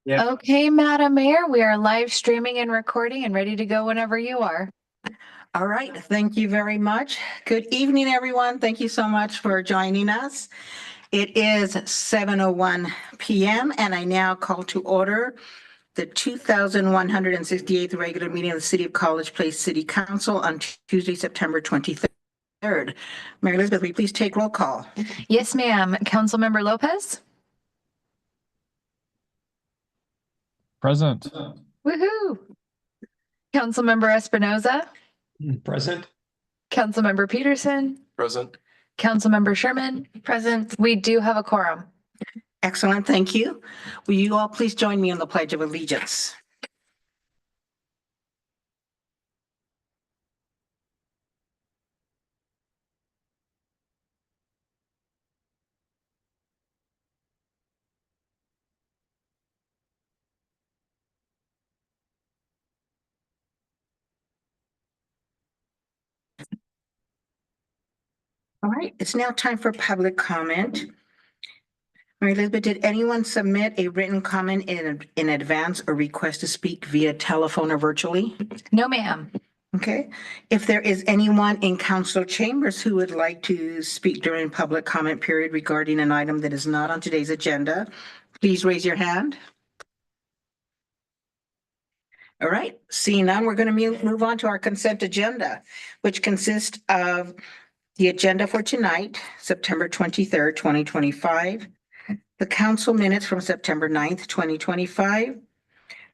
Yeah. Okay, Madam Mayor, we are live streaming and recording and ready to go whenever you are. All right, thank you very much. Good evening, everyone. Thank you so much for joining us. It is 7:01 p.m. and I now call to order the 2168th regular meeting of the City of College Place City Council on Tuesday, September 23rd. Mary Elizabeth, will you please take roll call? Yes, ma'am. Councilmember Lopez? Present. Woohoo! Councilmember Espinoza? Present. Councilmember Peterson? Present. Councilmember Sherman? Present. We do have a quorum. Excellent, thank you. Will you all please join me in the Pledge of Allegiance? All right, it's now time for public comment. Mary Elizabeth, did anyone submit a written comment in advance or request to speak via telephone or virtually? No, ma'am. Okay, if there is anyone in council chambers who would like to speak during public comment period regarding an item that is not on today's agenda, please raise your hand. All right, seeing none, we're going to move on to our consent agenda, which consists of the agenda for tonight, September 23rd, 2025, the council minutes from September 9th, 2025,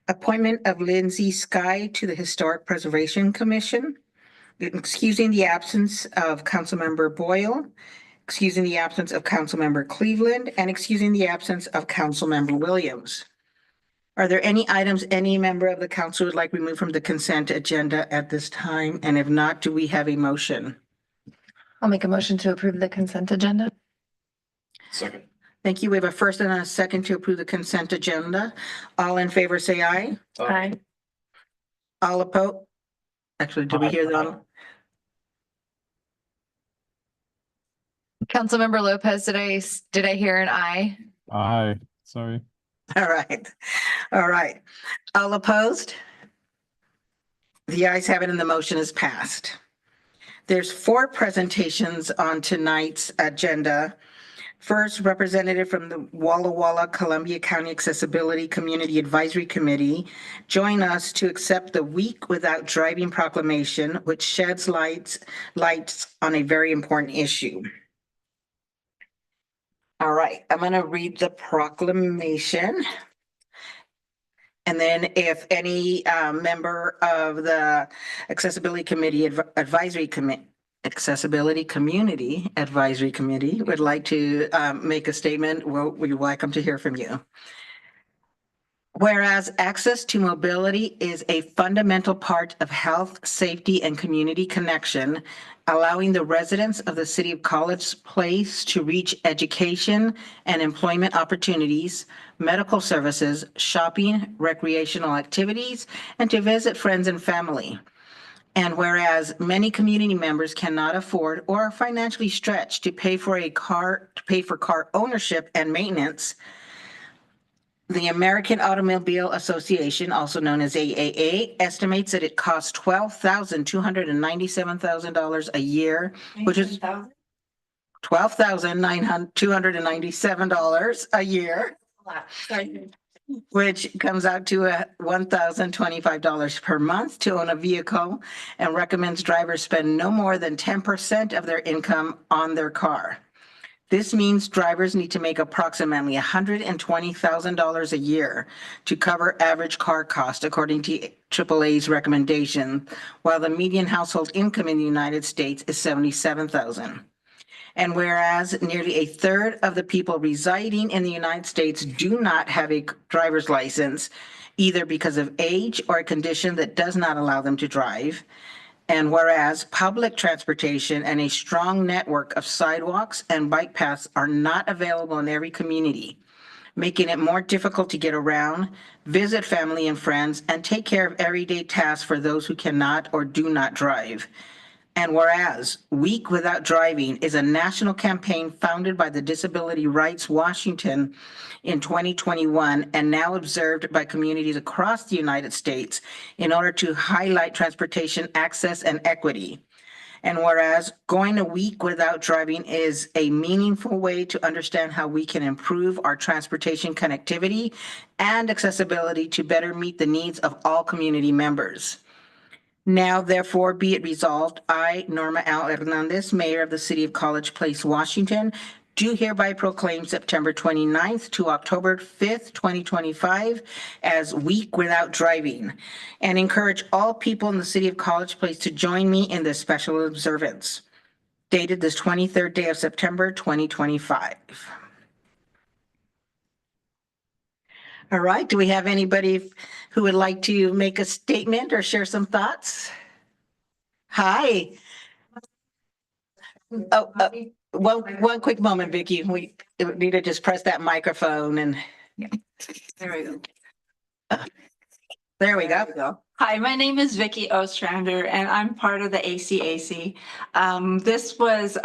appointment of Lindsay Sky to the Historic Preservation Commission, excusing the absence of Councilmember Boyle, excusing the absence of Councilmember Cleveland, and excusing the absence of Councilmember Williams. Are there any items any member of the council would like removed from the consent agenda at this time? And if not, do we have a motion? I'll make a motion to approve the consent agenda. Second. Thank you. We have a first and a second to approve the consent agenda. All in favor, say aye. Aye. All opposed? Actually, did we hear that? Councilmember Lopez, did I hear an aye? Aye. Sorry. All right. All right. All opposed? The ayes have it and the motion is passed. There's 4 presentations on tonight's agenda. First, representative from the Walla Walla Columbia County Accessibility Community Advisory Committee join us to accept the Week Without Driving proclamation, which sheds lights on a very important issue. All right, I'm going to read the proclamation. And then if any member of the Accessibility Committee Advisory Committee, Accessibility Community Advisory Committee would like to make a statement, well, we'd welcome to hear from you. Whereas access to mobility is a fundamental part of health, safety, and community connection, allowing the residents of the City of College Place to reach education and employment opportunities, medical services, shopping, recreational activities, and to visit friends and family. And whereas many community members cannot afford or are financially stretched to pay for car ownership and maintenance, the American Automobile Association, also known as AAA, estimates that it costs $12,297 a year, which is $12,297 a year, which comes out to $1,025 per month to own a vehicle, and recommends drivers spend no more than 10% of their income on their car. This means drivers need to make approximately $120,000 a year to cover average car cost, according to AAA's recommendation, while the median household income in the United States is $77,000. And whereas nearly a third of the people residing in the United States do not have a driver's license, either because of age or a condition that does not allow them to drive, and whereas public transportation and a strong network of sidewalks and bike paths are not available in every community, making it more difficult to get around, visit family and friends, and take care of everyday tasks for those who cannot or do not drive. And whereas Week Without Driving is a national campaign founded by the Disability Rights Washington in 2021 and now observed by communities across the United States in order to highlight transportation access and equity. And whereas going a week without driving is a meaningful way to understand how we can improve our transportation connectivity and accessibility to better meet the needs of all community members. Now, therefore, be it resolved, I, Norma L. Hernandez, Mayor of the City of College Place, Washington, do hereby proclaim September 29th to October 5th, 2025 as Week Without Driving, and encourage all people in the City of College Place to join me in this special observance. Dated this 23rd day of September, 2025. All right, do we have anybody who would like to make a statement or share some thoughts? Hi. One quick moment, Vicki. We need to just press that microphone and There we go. there we go. Hi, my name is Vicki Ostrander, and I'm part of the ACAC. This was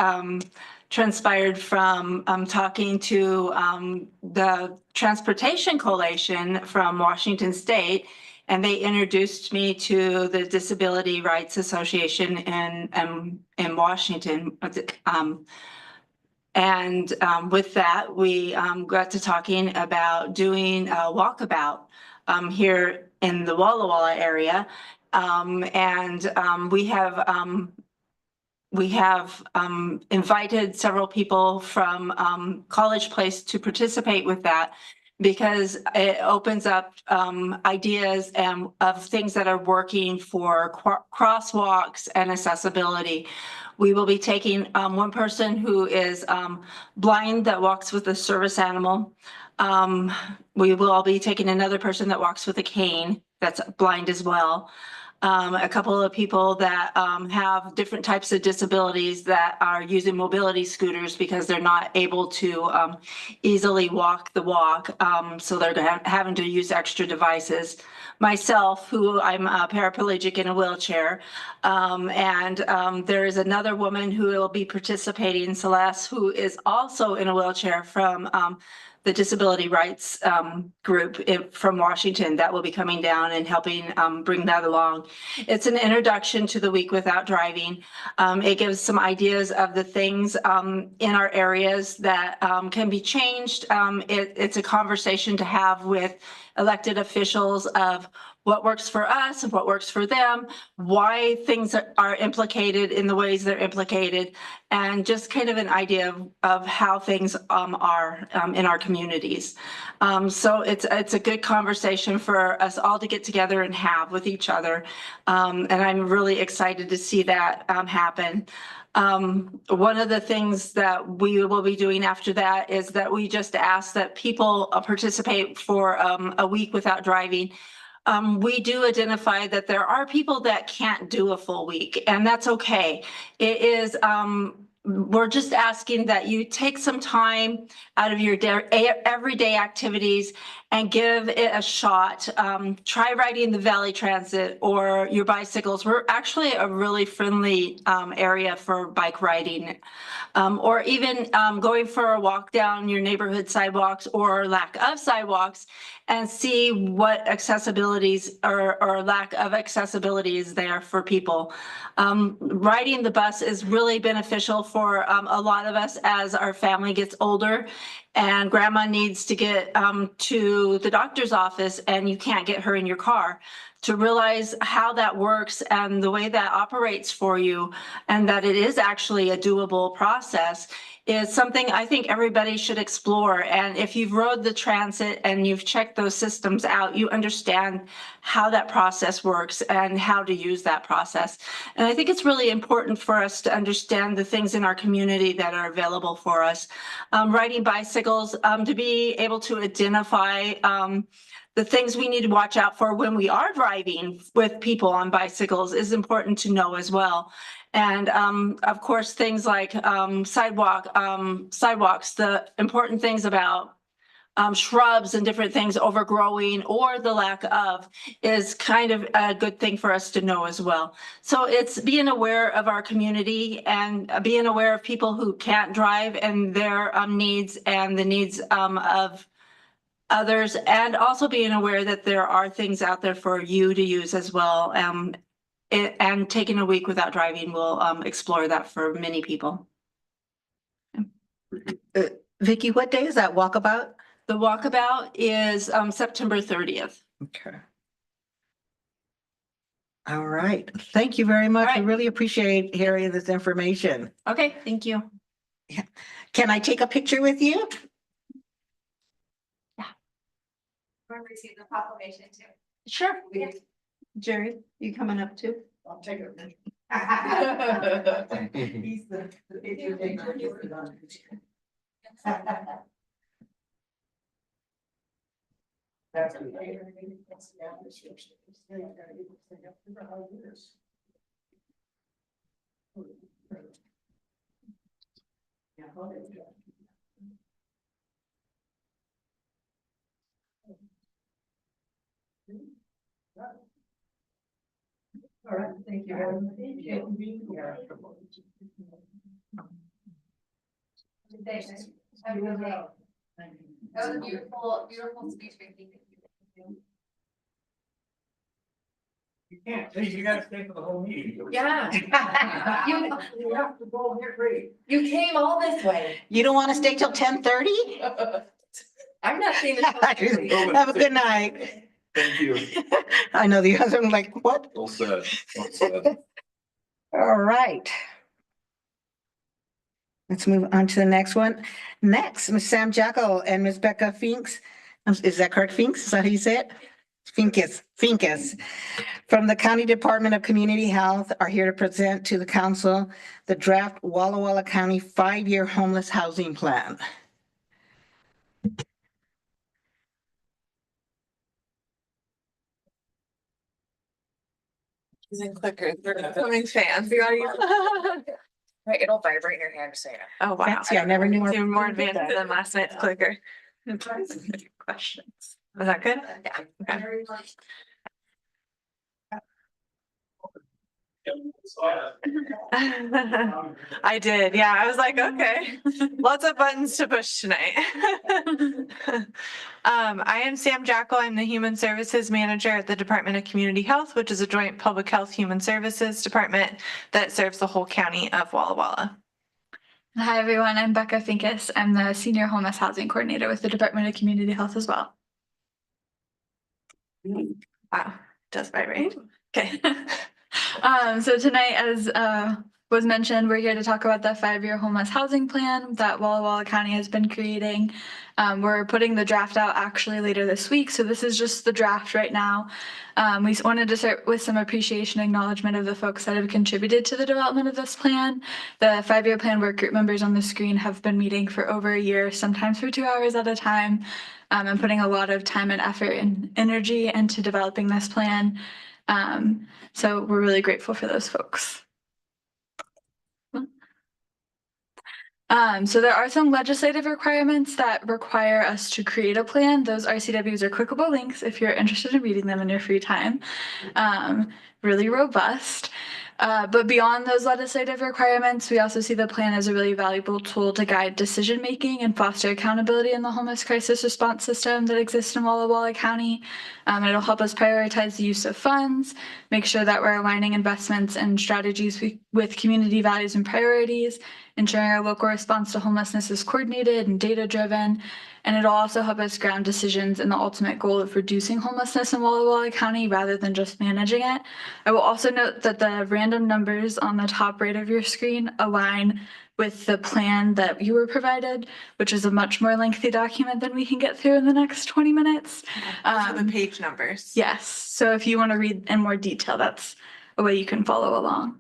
transpired from talking to the Transportation Coalition from Washington State, and they introduced me to the Disability Rights Association in Washington. And with that, we got to talking about doing a walkabout here in the Walla Walla area. We have invited several people from College Place to participate with that because it opens up ideas and of things that are working for crosswalks and accessibility. We will be taking one person who is blind that walks with a service animal. We will be taking another person that walks with a cane that's blind as well. A couple of people that have different types of disabilities that are using mobility scooters because they're not able to easily walk the walk. So they're having to use extra devices. Myself, who I'm a paraplegic in a wheelchair. There is another woman who will be participating, Celeste, who is also in a wheelchair from the Disability Rights group from Washington that will be coming down and helping bring that along. It's an introduction to the Week Without Driving. It gives some ideas of the things in our areas that can be changed. It's a conversation to have with elected officials of what works for us and what works for them, why things are implicated in the ways they're implicated, and just kind of an idea of how things are in our communities. So it's a good conversation for us all to get together and have with each other. And I'm really excited to see that happen. One of the things that we will be doing after that is that we just ask that people participate for a week without driving. We do identify that there are people that can't do a full week, and that's okay. It is, we're just asking that you take some time out of your everyday activities and give it a shot. Try riding the Valley Transit or your bicycles. We're actually a really friendly area for bike riding, or even going for a walk down your neighborhood sidewalks or lack of sidewalks and see what accessibilities or lack of accessibility is there for people. Riding the bus is really beneficial for a lot of us as our family gets older and grandma needs to get to the doctor's office and you can't get her in your car. To realize how that works and the way that operates for you and that it is actually a doable process is something I think everybody should explore. And if you've rode the transit and you've checked those systems out, you understand how that process works and how to use that process. And I think it's really important for us to understand the things in our community that are available for us. Riding bicycles, to be able to identify the things we need to watch out for when we are driving with people on bicycles is important to know as well. And of course, things like sidewalks, the important things about shrubs and different things overgrowing or the lack of is kind of a good thing for us to know as well. So it's being aware of our community and being aware of people who can't drive and their needs and the needs of others, and also being aware that there are things out there for you to use as well. And taking a week without driving will explore that for many people. Vicky, what day is that walkabout? The walkabout is September 30th. Okay. All right. Thank you very much. All I right. really appreciate hearing this information. Okay, thank you. Can I take a picture with you? Receive the proclamation too. Sure. Jerry, you coming up too? I'll take it. All right, thank you. Have a good day. That was a beautiful, beautiful speech, Vicky. You can't, you gotta stay for the whole meeting. Yeah. You have to go get ready. You came all this way. You don't want to stay till 10:30? I'm not seeing it. Have a good night. Thank you. I know the other one like, what? Well said. Well said. All right. Let's move on to the next one. Next, Ms. Sam Jacko and Ms. Becca Finks. Is that correct, Finks? Is that how you say it? Finkus, from the County Department of Community Health are here to present to the council the draft Walla Walla County 5-year homeless housing plan. Using clickers, they're becoming fans. Right, it'll vibrate in your hand, so yeah. Oh, wow. Fancy, I never knew. You're more advanced than last night's clicker. Questions. Was that good? Yeah. Okay. I did, yeah. I was like, okay, lots of buttons to push tonight. I am Sam Jackal. I'm the Human Services Manager at the Department of Community Health, which is a joint public health human services department that serves the whole county of Walla Walla. Hi, everyone. I'm Becca Finkus. I'm the Senior Homeless Housing Coordinator with the Department of Community Health as well. Wow, does vibrate. Okay. So tonight, as was mentioned, we're here to talk about the 5-year homeless housing plan that Walla Walla County has been creating. We're putting the draft out actually later this week, so this is just the draft right now. We wanted to start with some appreciation and acknowledgement of the folks that have contributed to the development of this plan. The 5-year plan work group members on the screen have been meeting for over a year, sometimes for 2 hours at a time, and putting a lot of time and effort and energy into developing this plan. So we're really grateful for those folks. So there are some legislative requirements that require us to create a plan. Those RCWs are clickable links if you're interested in reading them in your free time. Really robust. But beyond those legislative requirements, we also see the plan as a really valuable tool to guide decision-making and foster accountability in the homeless crisis response system that exists in Walla Walla County. It'll help us prioritize the use of funds, make sure that we're aligning investments and strategies with community values and priorities, ensuring our local response to homelessness is coordinated and data-driven. And it'll also help us ground decisions in the ultimate goal of reducing homelessness in Walla Walla County rather than just managing it. I will also note that the random numbers on the top right of your screen align with the plan that you were provided, which is a much more lengthy document than we can get through in the next 20 minutes. Those are the page numbers. Yes, so if you want to read in more detail, that's a way you can follow along.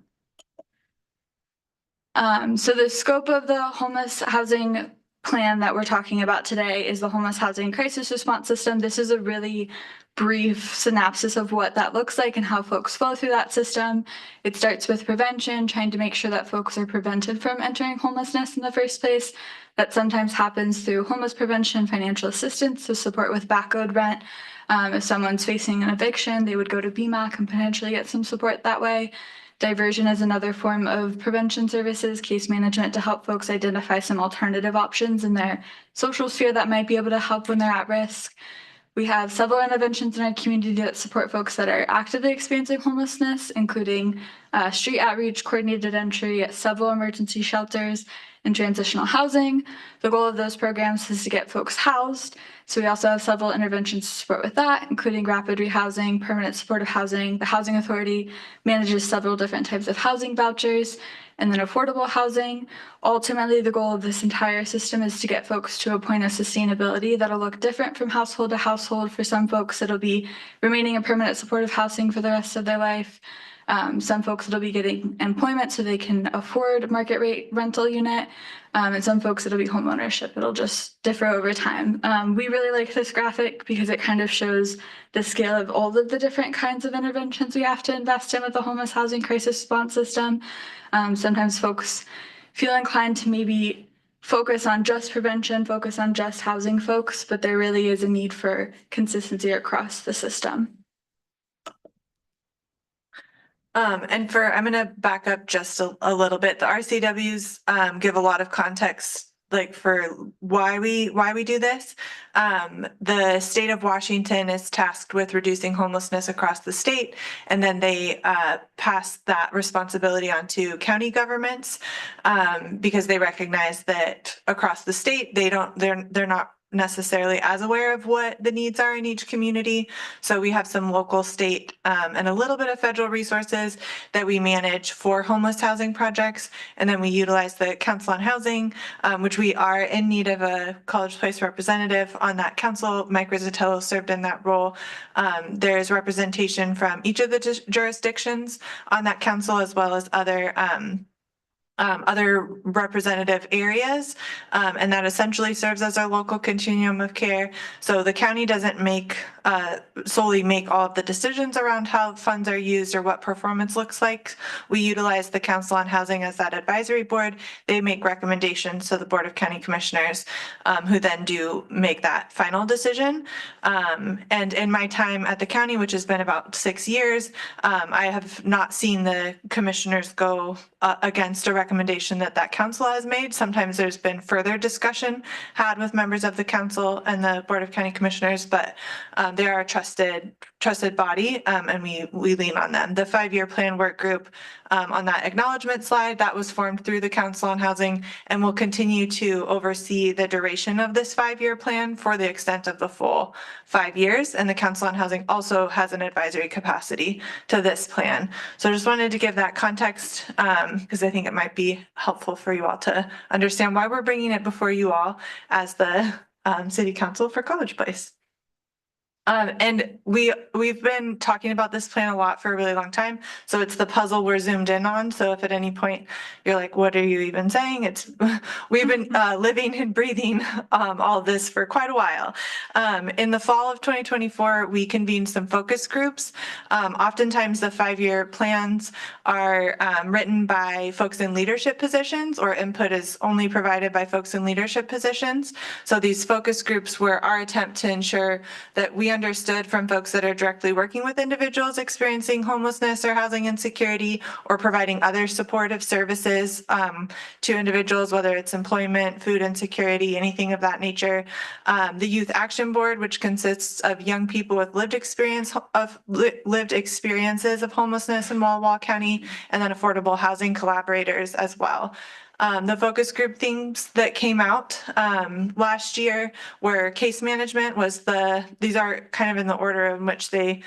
So the scope of the homeless housing plan that we're talking about today is the Homeless Housing Crisis Response System. This is a really brief synopsis of what that looks like and how folks flow through that system. It starts with prevention, trying to make sure that folks are prevented from entering homelessness in the first place. That sometimes happens through homeless prevention, financial assistance, so support with back owed rent. If someone's facing an eviction, they would go to BMAC and potentially get some support that way. Diversion is another form of prevention services, case management to help folks identify some alternative options in their social sphere that might be able to help when they're at risk. We have several interventions in our community that support folks that are actively experiencing homelessness, including street outreach, coordinated entry at several emergency shelters, and transitional housing. The goal of those programs is to get folks housed. So we also have several interventions to support with that, including rapid rehousing, permanent supportive housing. The Housing Authority manages several different types of housing vouchers, and then affordable housing. Ultimately, the goal of this entire system is to get folks to a point of sustainability that'll look different from household to household. For some folks, it'll be remaining in permanent supportive housing for the rest of their life. Some folks it'll be getting employment so they can afford market rate rental unit. And some folks it'll be home ownership. It'll just differ over time. We really like this graphic because it kind of shows the scale of all of the different kinds of interventions we have to invest in with the homeless housing crisis response system. Sometimes folks feel inclined to maybe focus on just prevention, focus on just housing folks, but there really is a need for consistency across the system. I'm going to back up just a little bit. The RCWs give a lot of context, like for why we do this. The state of Washington is tasked with reducing homelessness across the state, and then they pass that responsibility on to county governments because they recognize that across the state they're not necessarily as aware of what the needs are in each community. So we have some local, state, and a little bit of federal resources that we manage for homeless housing projects. And then we utilize the Council on Housing, which we are in need of a College Place representative on that council. Mike Rizzatello served in that role. There is representation from each of the jurisdictions on that council, as well as other representative areas, and that essentially serves as our local continuum of care. So the county doesn't solely make all of the decisions around how funds are used or what performance looks like. We utilize the Council on Housing as that advisory board. They make recommendations to the Board of County Commissioners, who then do make that final decision. And in my time at the county, which has been about 6 years, I have not seen the commissioners go against a recommendation that council has made. Sometimes there's been further discussion had with members of the council and the Board of County Commissioners, but they are a trusted body, and we lean on them. The 5-year plan work group on that acknowledgement slide, that was formed through the Council on Housing and will continue to oversee the duration of this 5-year plan for the extent of the full 5 years. And the Council on Housing also has an advisory capacity to this plan. So I just wanted to give that context because I think it might be helpful for you all to understand why we're bringing it before you all as the City Council for College Place. And we've been talking about this plan a lot for a really long time. So it's the puzzle we're zoomed in on. So if at any point you're like, what are you even saying? We've been living and breathing all this for quite a while. In the fall of 2024, we convened some focus groups. Oftentimes the 5-year plans are written by folks in leadership positions, or input is only provided by folks in leadership positions. So these focus groups were our attempt to ensure that we understood from folks that are directly working with individuals experiencing homelessness or housing insecurity, or providing other supportive services to individuals, whether it's employment, food insecurity, anything of that nature. The Youth Action Board, which consists of young people with lived experiences of homelessness in Walla Walla County, and then affordable housing collaborators as well. The focus group themes that came out last year were case management these are kind of in the order in which they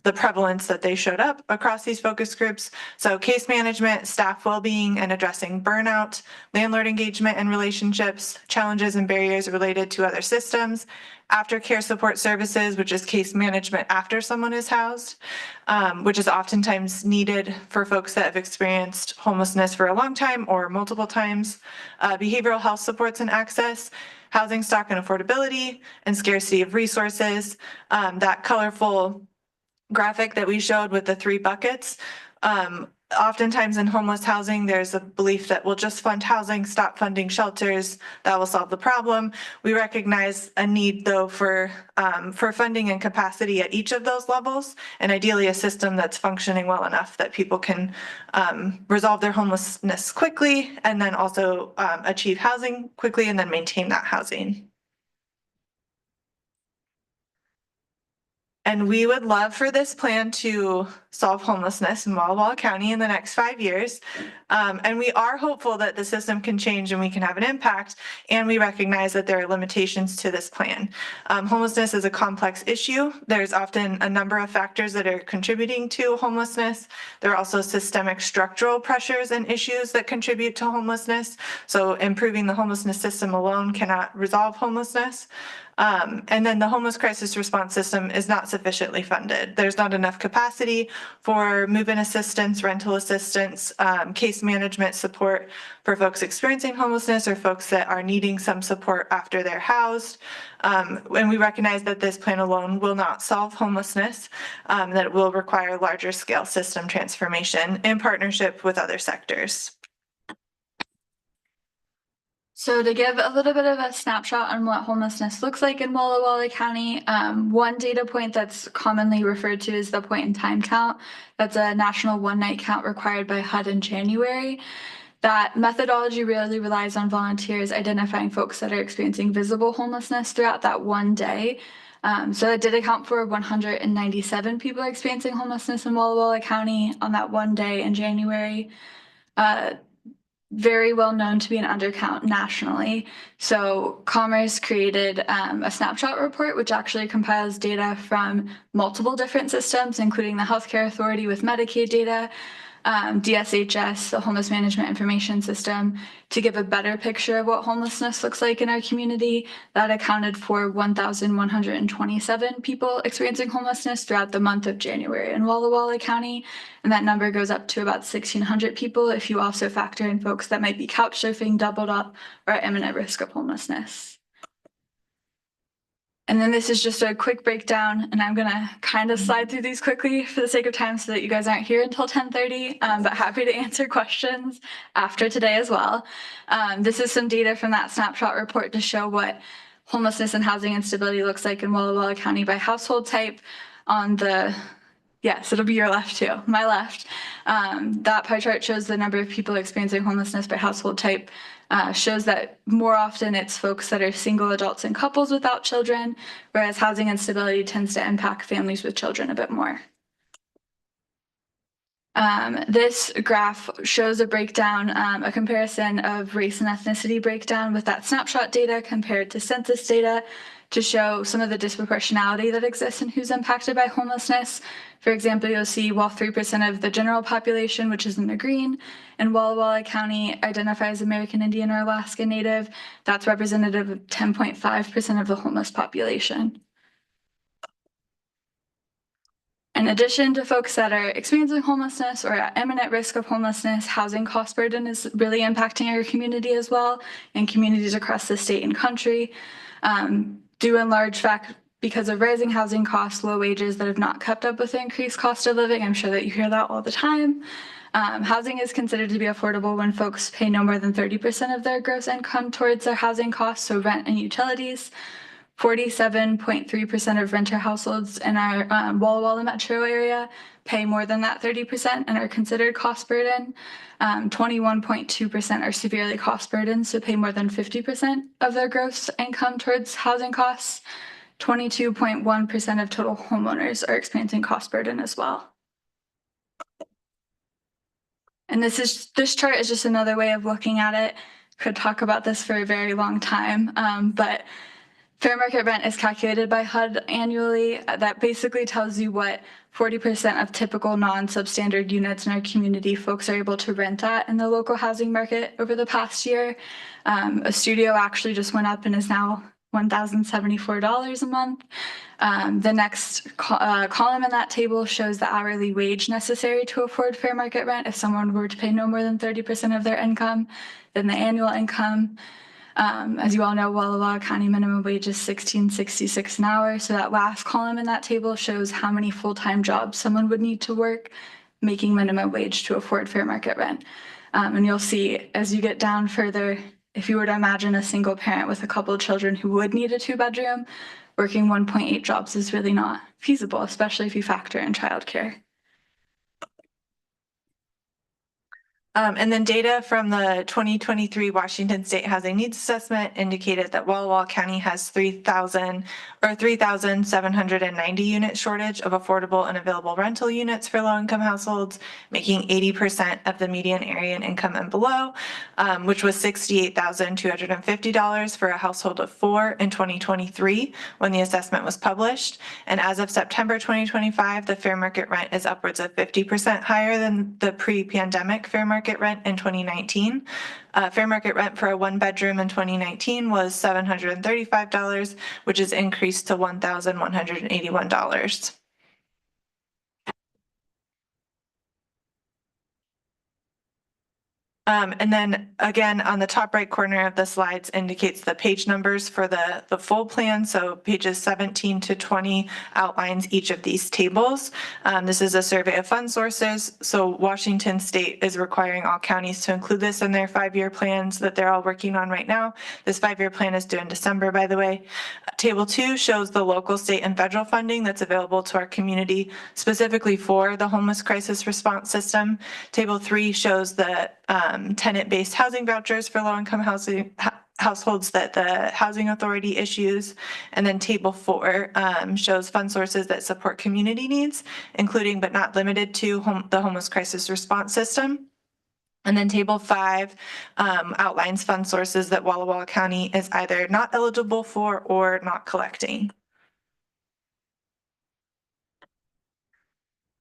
the prevalence that they showed up across these focus groups. So case management, staff well-being and addressing burnout, landlord engagement and relationships, challenges and barriers related to other systems, aftercare support services, which is case management after someone is housed, which is oftentimes needed for folks that have experienced homelessness for a long time or multiple times, behavioral health supports and access, housing stock and affordability, and scarcity of resources. That colorful graphic that we showed with the 3 buckets, oftentimes in homeless housing, there's a belief that we'll just fund housing, stop funding shelters, that will solve the problem. We recognize a need though for funding and capacity at each of those levels, and ideally a system that's functioning well enough that people can resolve their homelessness quickly and then also achieve housing quickly and then maintain that housing. And we would love for this plan to solve homelessness in Walla Walla County in the next 5 years. And we are hopeful that the system can change and we can have an impact. And we recognize that there are limitations to this plan. Homelessness is a complex issue. There's often a number of factors that are contributing to homelessness. There are also systemic structural pressures and issues that contribute to homelessness. So improving the homelessness system alone cannot resolve homelessness. And then the homeless crisis response system is not sufficiently funded. There's not enough capacity for move-in assistance, rental assistance, case management support for folks experiencing homelessness or folks that are needing some support after they're housed. And we recognize that this plan alone will not solve homelessness, that it will require larger scale system transformation in partnership with other sectors. So to give a little bit of a snapshot on what homelessness looks like in Walla Walla County, one data point that's commonly referred to is the point in time count. That's a national one-night count required by HUD in January. That methodology really relies on volunteers identifying folks that are experiencing visible homelessness throughout that one day. So it did account for 197 people experiencing homelessness in Walla Walla County on that one day in January. Very well known to be an undercount nationally. So Commerce created a snapshot report, which actually compiles data from multiple different systems, including the Healthcare Authority with Medicaid data, DSHS, the Homeless Management Information System, to give a better picture of what homelessness looks like in our community. That accounted for 1,127 people experiencing homelessness throughout the month of January in Walla Walla County. And that number goes up to about 1,600 people if you also factor in folks that might be couch surfing, doubled up, or at imminent risk of homelessness. And then this is just a quick breakdown, and I'm gonna kind of slide through these quickly for the sake of time so that you guys aren't here until 10:30, but happy to answer questions after today as well. This is some data from that snapshot report to show what homelessness and housing instability looks like in Walla Walla County by household type. On the, yes, it'll be your left too, my left. That pie chart shows the number of people experiencing homelessness by household type. Shows that more often it's folks that are single adults and couples without children, whereas housing instability tends to impact families with children a bit more. This graph shows a breakdown, a comparison of race and ethnicity breakdown with that snapshot data compared to census data to show some of the disproportionality that exists in who's impacted by homelessness. For example, you'll see while 3% of the general population, which is in the green, in Walla Walla County identifies American Indian or Alaska Native, that's representative of 10.5% of the homeless population. In addition to folks that are experiencing homelessness or at imminent risk of homelessness, housing cost burden is really impacting our community as well, and communities across the state and country. Due in large fact because of rising housing costs, low wages that have not kept up with the increased cost of living. I'm sure that you hear that all the time. Housing is considered to be affordable when folks pay no more than 30% of their gross income towards their housing costs, so rent and utilities. 47.3% of renter households in our Walla Walla metro area pay more than that 30% and are considered cost burden. 21.2% are severely cost burdened, so pay more than 50% of their gross income towards housing costs. 22.1% of total homeowners are experiencing cost burden as well. And this chart is just another way of looking at it. Could talk about this for a very long time, but Fair market rent is calculated by HUD annually. That basically tells you what 40% of typical non-substandard units in our community folks are able to rent at in the local housing market over the past year. A studio actually just went up and is now $1,074 a month. The next column in that table shows the hourly wage necessary to afford fair market rent. If someone were to pay no more than 30% of their income, then the annual income. As you all know, Walla Walla County minimum wage is $16.66 an hour. So that last column in that table shows how many full-time jobs someone would need to work making minimum wage to afford fair market rent. And you'll see as you get down further, if you were to imagine a single parent with a couple of children who would need a 2-bedroom, working 1.8 jobs is really not feasible, especially if you factor in childcare. And then data from the 2023 Washington State Housing Needs Assessment indicated that Walla Walla County has 3,790 unit shortage of affordable and available rental units for low-income households, making 80% of the median area in income and below, which was $68,250 for a household of 4 in 2023 when the assessment was published. And as of September 2025, the fair market rent is upwards of 50% higher than the pre-pandemic fair market rent in 2019. Fair market rent for a 1-bedroom in 2019 was $735, which is increased to $1,181. And then again, on the top right corner of the slides indicates the page numbers for the full plan. So pages 17 to 20 outlines each of these tables. This is a survey of fund sources. So Washington State is requiring all counties to include this in their 5-year plans that they're all working on right now. This 5-year plan is due in December, by the way. Table 2 shows the local, state, and federal funding that's available to our community specifically for the homeless crisis response system. Table 3 shows the tenant-based housing vouchers for low-income households that the Housing Authority issues. And then Table 4 shows fund sources that support community needs, including but not limited to the homeless crisis response system. And then Table 5 outlines fund sources that Walla Walla County is either not eligible for or not collecting.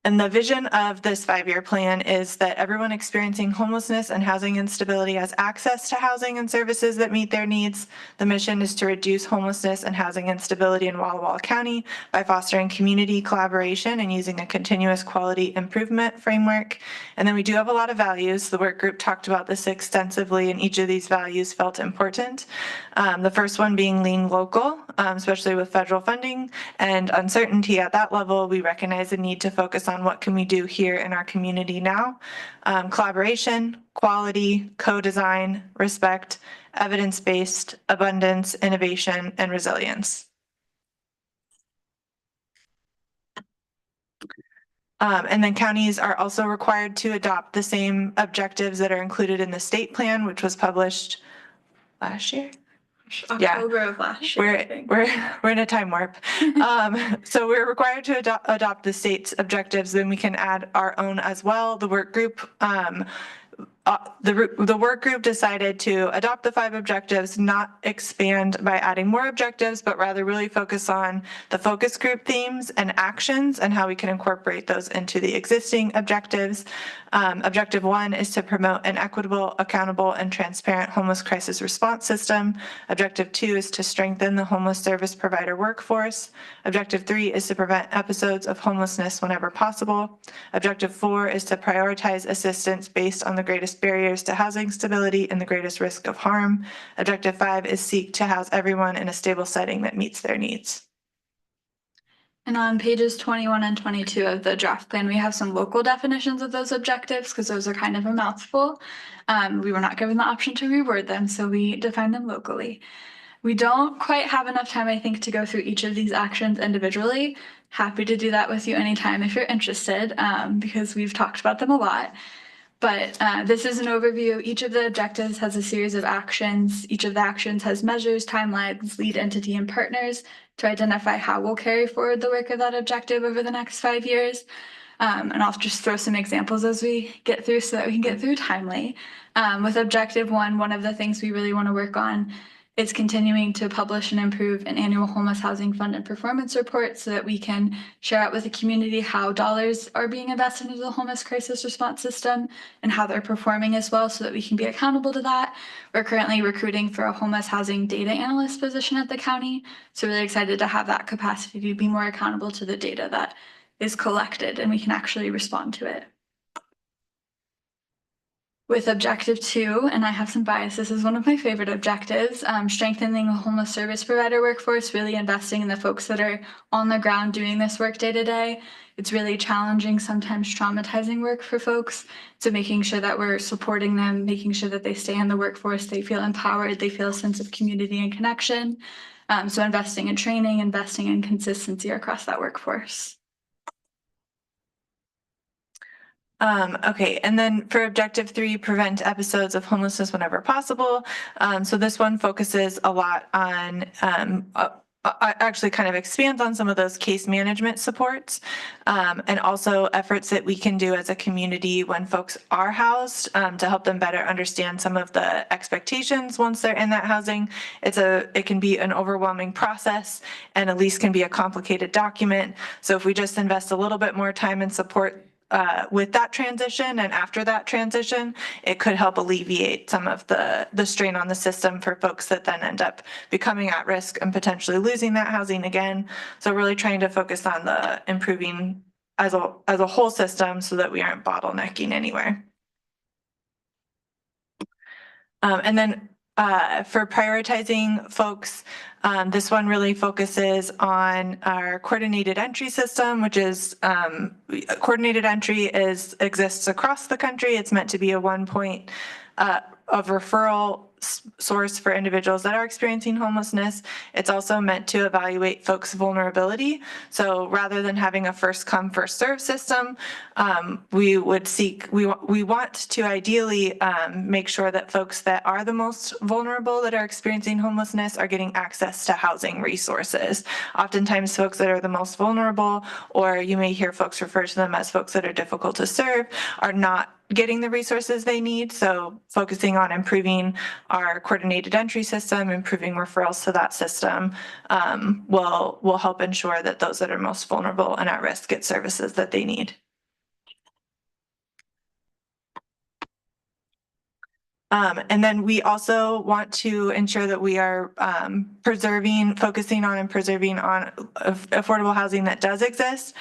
And the vision of this 5-year plan is that everyone experiencing homelessness and housing instability has access to housing and services that meet their needs. The mission is to reduce homelessness and housing instability in Walla Walla County by fostering community collaboration and using a continuous quality improvement framework. And then we do have a lot of values. The work group talked about this extensively, and each of these values felt important. The first one being lean local, especially with federal funding and uncertainty at that level. We recognize the need to focus on what can we do here in our community now. Collaboration, quality, co-design, respect, evidence-based, abundance, innovation, and resilience. And then counties are also required to adopt the same objectives that are included in the state plan, which was published last year. October of last year. I think. We're in a time warp. So we're required to adopt the state's objectives, then we can add our own as well. The work group the work group decided to adopt the 5 objectives, not expand by adding more objectives, but rather really focus on the focus group themes and actions and how we can incorporate those into the existing objectives. Objective 1 is to promote an equitable, accountable, and transparent homeless crisis response system. Objective 2 is to strengthen the homeless service provider workforce. Objective 3 is to prevent episodes of homelessness whenever possible. Objective 4 is to prioritize assistance based on the greatest barriers to housing stability and the greatest risk of harm. Objective 5 is seek to house everyone in a stable setting that meets their needs. And on pages 21 and 22 of the draft plan, we have some local definitions of those objectives because those are kind of a mouthful. We were not given the option to reword them, so we define them locally. We don't quite have enough time, I think, to go through each of these actions individually. Happy to do that with you anytime if you're interested, because we've talked about them a lot. But this is an overview. Each of the objectives has a series of actions. Each of the actions has measures, timelines, lead entity, and partners to identify how we'll carry forward the work of that objective over the next 5 years. And I'll just throw some examples as we get through so that we can get through timely. With objective 1, one of the things we really want to work on is continuing to publish and improve an annual homeless housing fund and performance report so that we can share out with the community how dollars are being invested into the homeless crisis response system and how they're performing as well so that we can be accountable to that. We're currently recruiting for a homeless housing data analyst position at the county. So really excited to have that capacity to be more accountable to the data that is collected and we can actually respond to it. With objective 2, and I have some bias, this is one of my favorite objectives, strengthening the homeless service provider workforce, really investing in the folks that are on the ground doing this work day to day. It's really challenging, sometimes traumatizing work for folks. So making sure that we're supporting them, making sure that they stay in the workforce, they feel empowered, they feel a sense of community and connection. So investing in training, investing in consistency across that workforce. Okay, and then for objective 3, prevent episodes of homelessness whenever possible. So this one focuses a lot on, actually kind of expands on some of those case management supports, and also efforts that we can do as a community when folks are housed, to help them better understand some of the expectations once they're in that housing. It can be an overwhelming process, and a lease can be a complicated document. So if we just invest a little bit more time and support with that transition and after that transition, it could help alleviate some of the strain on the system for folks that then end up becoming at risk and potentially losing that housing again. So really trying to focus on the improving as a whole system so that we aren't bottlenecking anywhere. And then for prioritizing folks, this one really focuses on our coordinated entry system, which is coordinated entry exists across the country. It's meant to be a one point of referral source for individuals that are experiencing homelessness. It's also meant to evaluate folks' vulnerability. So rather than having a first come, first serve system, we want to ideally make sure that folks that are the most vulnerable that are experiencing homelessness are getting access to housing resources. Oftentimes folks that are the most vulnerable, or you may hear folks refer to them as folks that are difficult to serve, are not getting the resources they need. So focusing on improving our coordinated entry system, improving referrals to that system, will help ensure that those that are most vulnerable and at risk get services that they need. And then we also want to ensure that we are focusing on and preserving on affordable housing that does exist.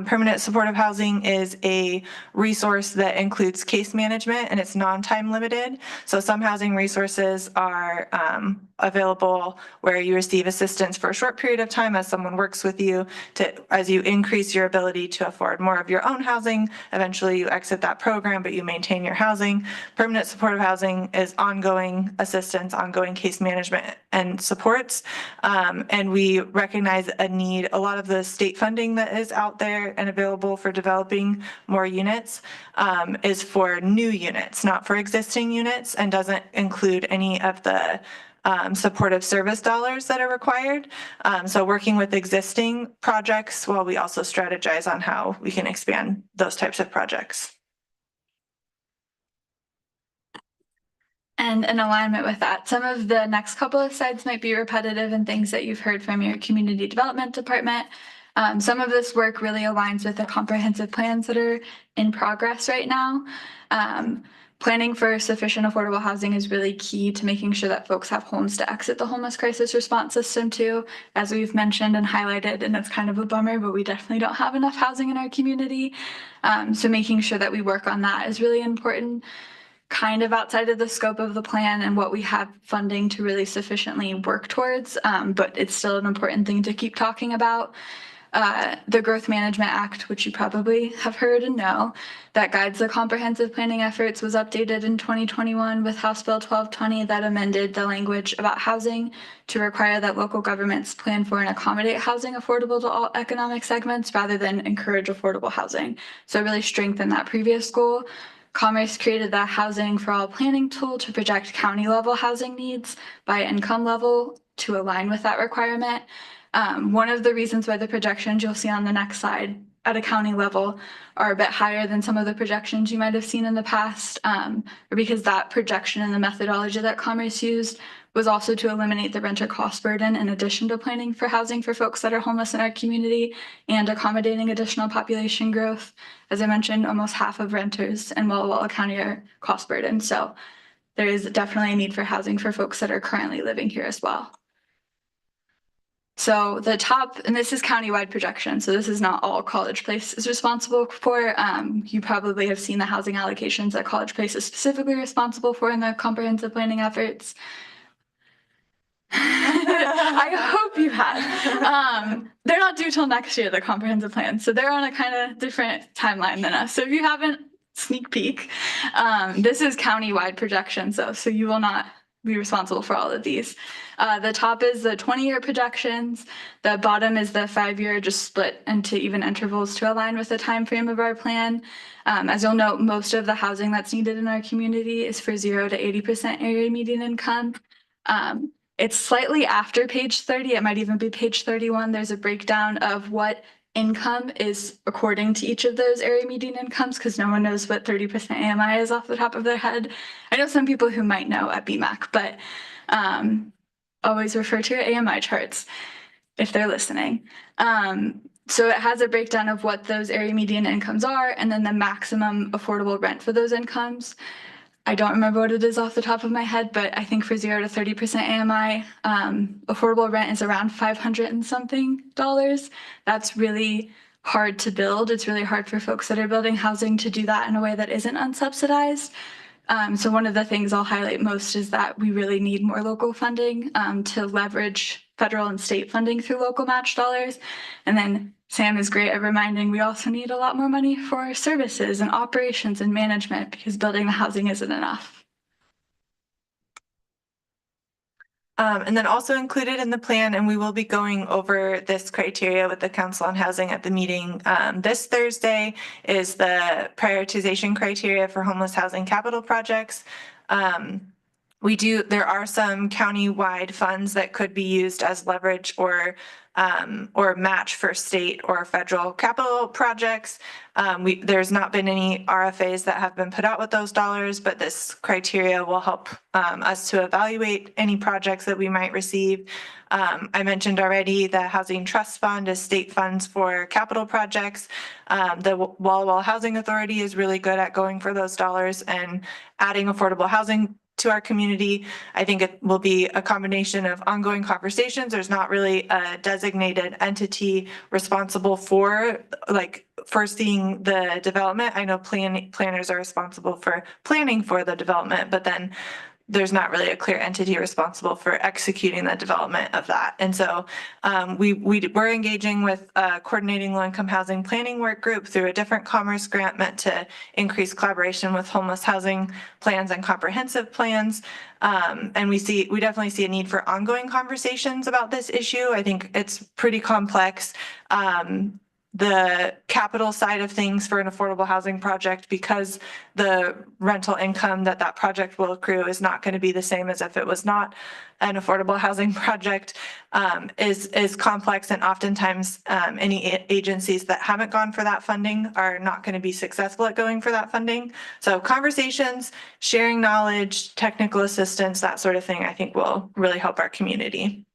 Permanent supportive housing is a resource that includes case management and it's non-time limited. So some housing resources are available where you receive assistance for a short period of time as someone works with you as you increase your ability to afford more of your own housing. Eventually you exit that program, but you maintain your housing. Permanent supportive housing is ongoing assistance, ongoing case management and supports. And we recognize a need. A lot of the state funding that is out there and available for developing more units is for new units, not for existing units, and doesn't include any of the supportive service dollars that are required. So working with existing projects while we also strategize on how we can expand those types of projects. And in alignment with that, some of the next couple of slides might be repetitive and things that you've heard from your community development department. Some of this work really aligns with the comprehensive plans that are in progress right now. Planning for sufficient affordable housing is really key to making sure that folks have homes to exit the homeless crisis response system too, as we've mentioned and highlighted, and it's kind of a bummer, but we definitely don't have enough housing in our community. So making sure that we work on that is really important, kind of outside of the scope of the plan and what we have funding to really sufficiently work towards, but it's still an important thing to keep talking about. The Growth Management Act, which you probably have heard and know, that guides the comprehensive planning efforts, was updated in 2021 with House Bill 1220 that amended the language about housing to require that local governments plan for and accommodate housing affordable to all economic segments rather than encourage affordable housing. So really strengthen that previous goal. Commerce created the Housing for All planning tool to project county level housing needs by income level to align with that requirement. One of the reasons why the projections you'll see on the next slide at a county level are a bit higher than some of the projections you might have seen in the past, or because that projection and the methodology that Commerce used was also to eliminate the renter cost burden in addition to planning for housing for folks that are homeless in our community and accommodating additional population growth. As I mentioned, almost half of renters in Walla Walla County are cost burdened. So there is definitely a need for housing for folks that are currently living here as well. So the top, and this is countywide projection, so this is not all College Place is responsible for. You probably have seen the housing allocations that College Place is specifically responsible for in the comprehensive planning efforts. I hope you have. They're not due till next year, the comprehensive plan, so they're on a kind of different timeline than us. So if you haven't, sneak peek. This is countywide projections though, so you will not be responsible for all of these. The top is the 20-year projections. The bottom is the 5-year, just split into even intervals to align with the time frame of our plan. As you'll note, most of the housing that's needed in our community is for 0 to 80% area median income. It's slightly after page 30. It might even be page 31. There's a breakdown of what income is according to each of those area median incomes, because no one knows what 30% AMI is off the top of their head. I know some people who might know at BMAC, but always refer to your AMI charts if they're listening. So it has a breakdown of what those area median incomes are and then the maximum affordable rent for those incomes. I don't remember what it is off the top of my head, but I think for 0 to 30% AMI, affordable rent is around $500 and something. That's really hard to build. It's really hard for folks that are building housing to do that in a way that isn't unsubsidized. So one of the things I'll highlight most is that we really need more local funding to leverage federal and state funding through local match dollars. And then Sam is great at reminding we also need a lot more money for services and operations and management because building the housing isn't enough. And then also included in the plan, and we will be going over this criteria with the Council on Housing at the meeting this Thursday, is the prioritization criteria for homeless housing capital projects. There are some county-wide funds that could be used as leverage or match for state or federal capital projects. There's not been any RFAs that have been put out with those dollars, but this criteria will help us to evaluate any projects that we might receive. I mentioned already the Housing Trust Fund is state funds for capital projects. The Walla Walla Housing Authority is really good at going for those dollars and adding affordable housing to our community. I think it will be a combination of ongoing conversations. There's not really a designated entity responsible for seeing the development. I know planners are responsible for planning for the development, but then there's not really a clear entity responsible for executing the development of that. And so we're engaging with a coordinating low-income housing planning work group through a different Commerce grant meant to increase collaboration with homeless housing plans and comprehensive plans. And we definitely see a need for ongoing conversations about this issue. I think it's pretty complex. The capital side of things for an affordable housing project, because the rental income that project will accrue is not going to be the same as if it was not an affordable housing project, is complex, and oftentimes any agencies that haven't gone for that funding are not going to be successful at going for that funding. So conversations, sharing knowledge, technical assistance, that sort of thing, I think will really help our community.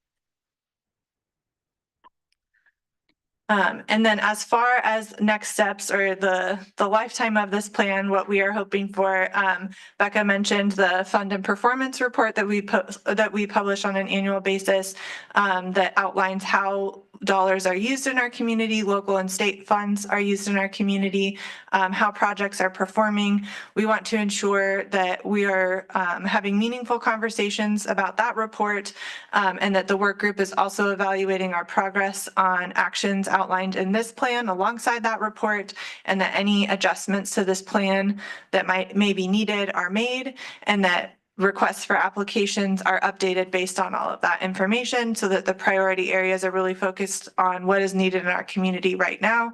And then as far as next steps or the lifetime of this plan, what we are hoping for, Becca mentioned the fund and performance report that we publish on an annual basis that outlines how dollars are used in our community, local and state funds are used in our community, how projects are performing. We want to ensure that we are having meaningful conversations about that report, and that the work group is also evaluating our progress on actions outlined in this plan alongside that report, and that any adjustments to this plan that may be needed are made, and that requests for applications are updated based on all of that information so that the priority areas are really focused on what is needed in our community right now.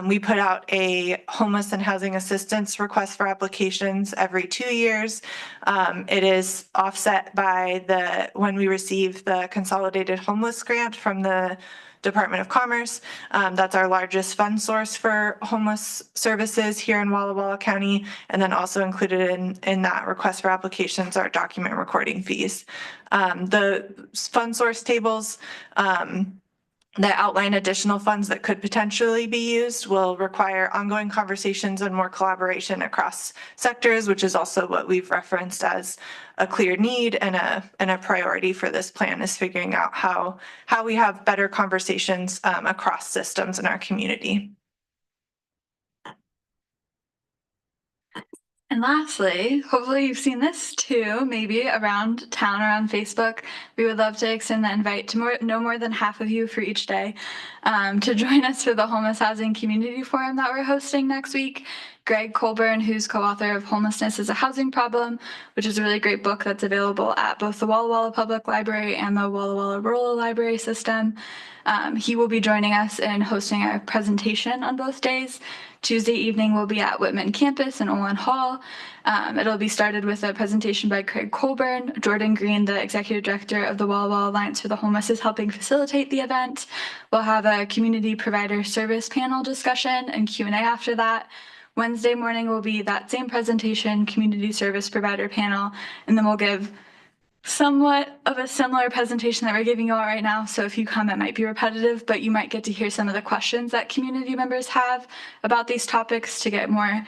We put out a homeless and housing assistance request for applications every 2 years. It is offset by when we receive the consolidated homeless grant from the Department of Commerce. That's our largest fund source for homeless services here in Walla Walla County. And then also included in that request for applications are document recording fees. The fund source tables that outline additional funds that could potentially be used will require ongoing conversations and more collaboration across sectors, which is also what we've referenced as a clear need and a priority for this plan, is figuring out how we have better conversations across systems in our community. And lastly, hopefully you've seen this too, maybe around town or on Facebook. We would love to extend the invite to no more than half of you for each day to join us for the Homeless Housing Community Forum that we're hosting next week. Greg Colburn, who's co-author of Homelessness is a Housing Problem, which is a really great book that's available at both the Walla Walla Public Library and the Walla Walla Rural Library System. He will be joining us in hosting a presentation on both days. Tuesday evening will be at Whitman Campus in Olin Hall. It'll be started with a presentation by Craig Colburn. Jordan Green, the executive director of the Walla Walla Alliance for the Homeless, is helping facilitate the event. We'll have a community provider service panel discussion and Q&A after that. Wednesday morning will be that same presentation, community service provider panel, and then we'll give somewhat of a similar presentation that we're giving you all right now. So if you come, it might be repetitive, but you might get to hear some of the questions that community members have about these topics to get more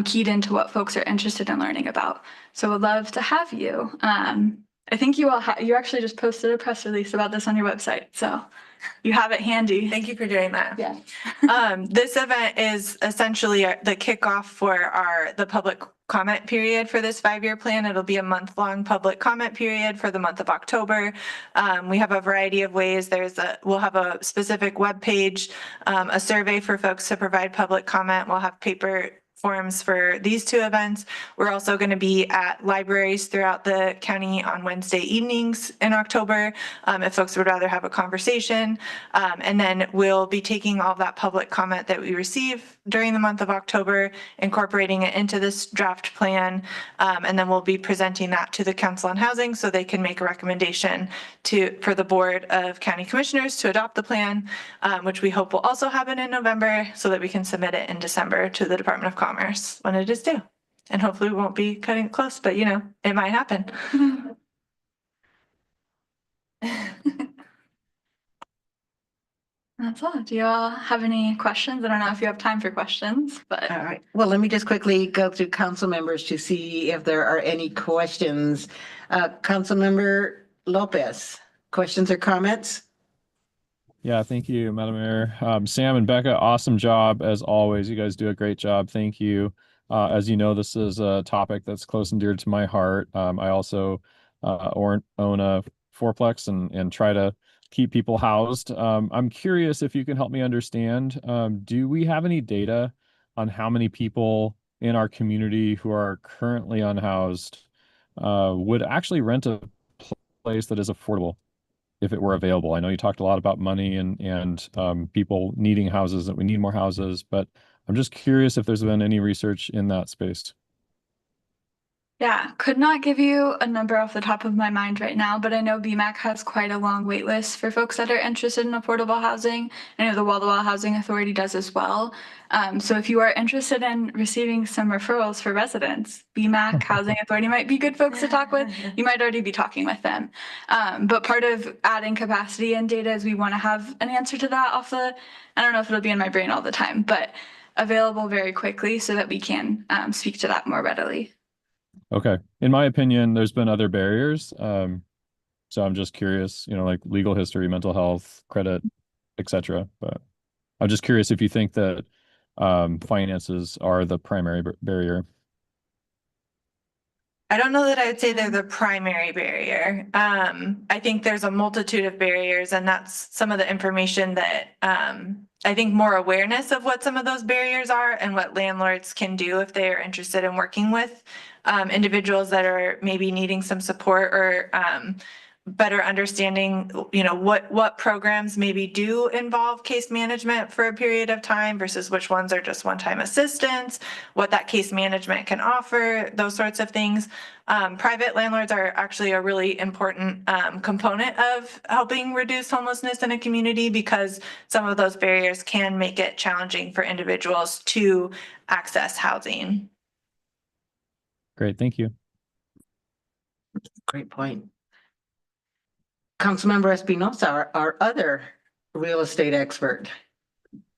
keyed into what folks are interested in learning about. So we'd love to have you. I think you all you actually just posted a press release about this on your website, so you have it handy. Thank you for doing that. Yeah. This event is essentially the kickoff for the public comment period for this 5-year plan. It'll be a month-long public comment period for the month of October. We have a variety of ways. We'll have a specific web page, a survey for folks to provide public comment. We'll have paper forums for these 2 events. We're also going to be at libraries throughout the county on Wednesday evenings in October, if folks would rather have a conversation. And then we'll be taking all that public comment that we receive during the month of October, incorporating it into this draft plan, and then we'll be presenting that to the Council on Housing so they can make a recommendation for the Board of County Commissioners to adopt the plan, which we hope will also happen in November so that we can submit it in December to the Department of Commerce when it is due. And hopefully we won't be cutting it close, but it might happen. That's all. Do you all have any questions? I don't know if you have time for questions, but. All right. Well, let me just quickly go through council members to see if there are any questions. Councilmember Lopez, questions or comments? Yeah, thank you, Madam Mayor. Sam and Becca, awesome job as always. You guys do a great job. Thank you. As you know, this is a topic that's close and dear to my heart. I also own a fourplex and try to keep people housed. I'm curious if you can help me understand, do we have any data on how many people in our community who are currently unhoused would actually rent a place that is affordable if it were available? I know you talked a lot about money and people needing houses, that we need more houses, but I'm just curious if there's been any research in that space. Yeah, could not give you a number off the top of my mind right now, but I know BMAC has quite a long wait list for folks that are interested in affordable housing. I know the Walla Walla Housing Authority does as well. So if you are interested in receiving some referrals for residents, BMAC Housing Authority might be good folks to talk with. You might already be talking with them. But part of adding capacity and data is we want to have an answer to that I don't know if it'll be in my brain all the time, but available very quickly so that we can speak to that more readily. Okay. In my opinion, there's been other barriers. So I'm just curious, like legal history, mental health, credit, etc. But I'm just curious if you think that finances are the primary barrier. I don't know that I would say they're the primary barrier. I think there's a multitude of barriers, and that's some of the information that I think more awareness of what some of those barriers are and what landlords can do if they are interested in working with individuals that are maybe needing some support or better understanding, you know, what programs maybe do involve case management for a period of time versus which ones are just one-time assistance, what that case management can offer, those sorts of things. Private landlords are actually a really important component of helping reduce homelessness in a community because some of those barriers can make it challenging for individuals to access housing. Great, thank you. Great point. Councilmember Espinosa, our other real estate expert.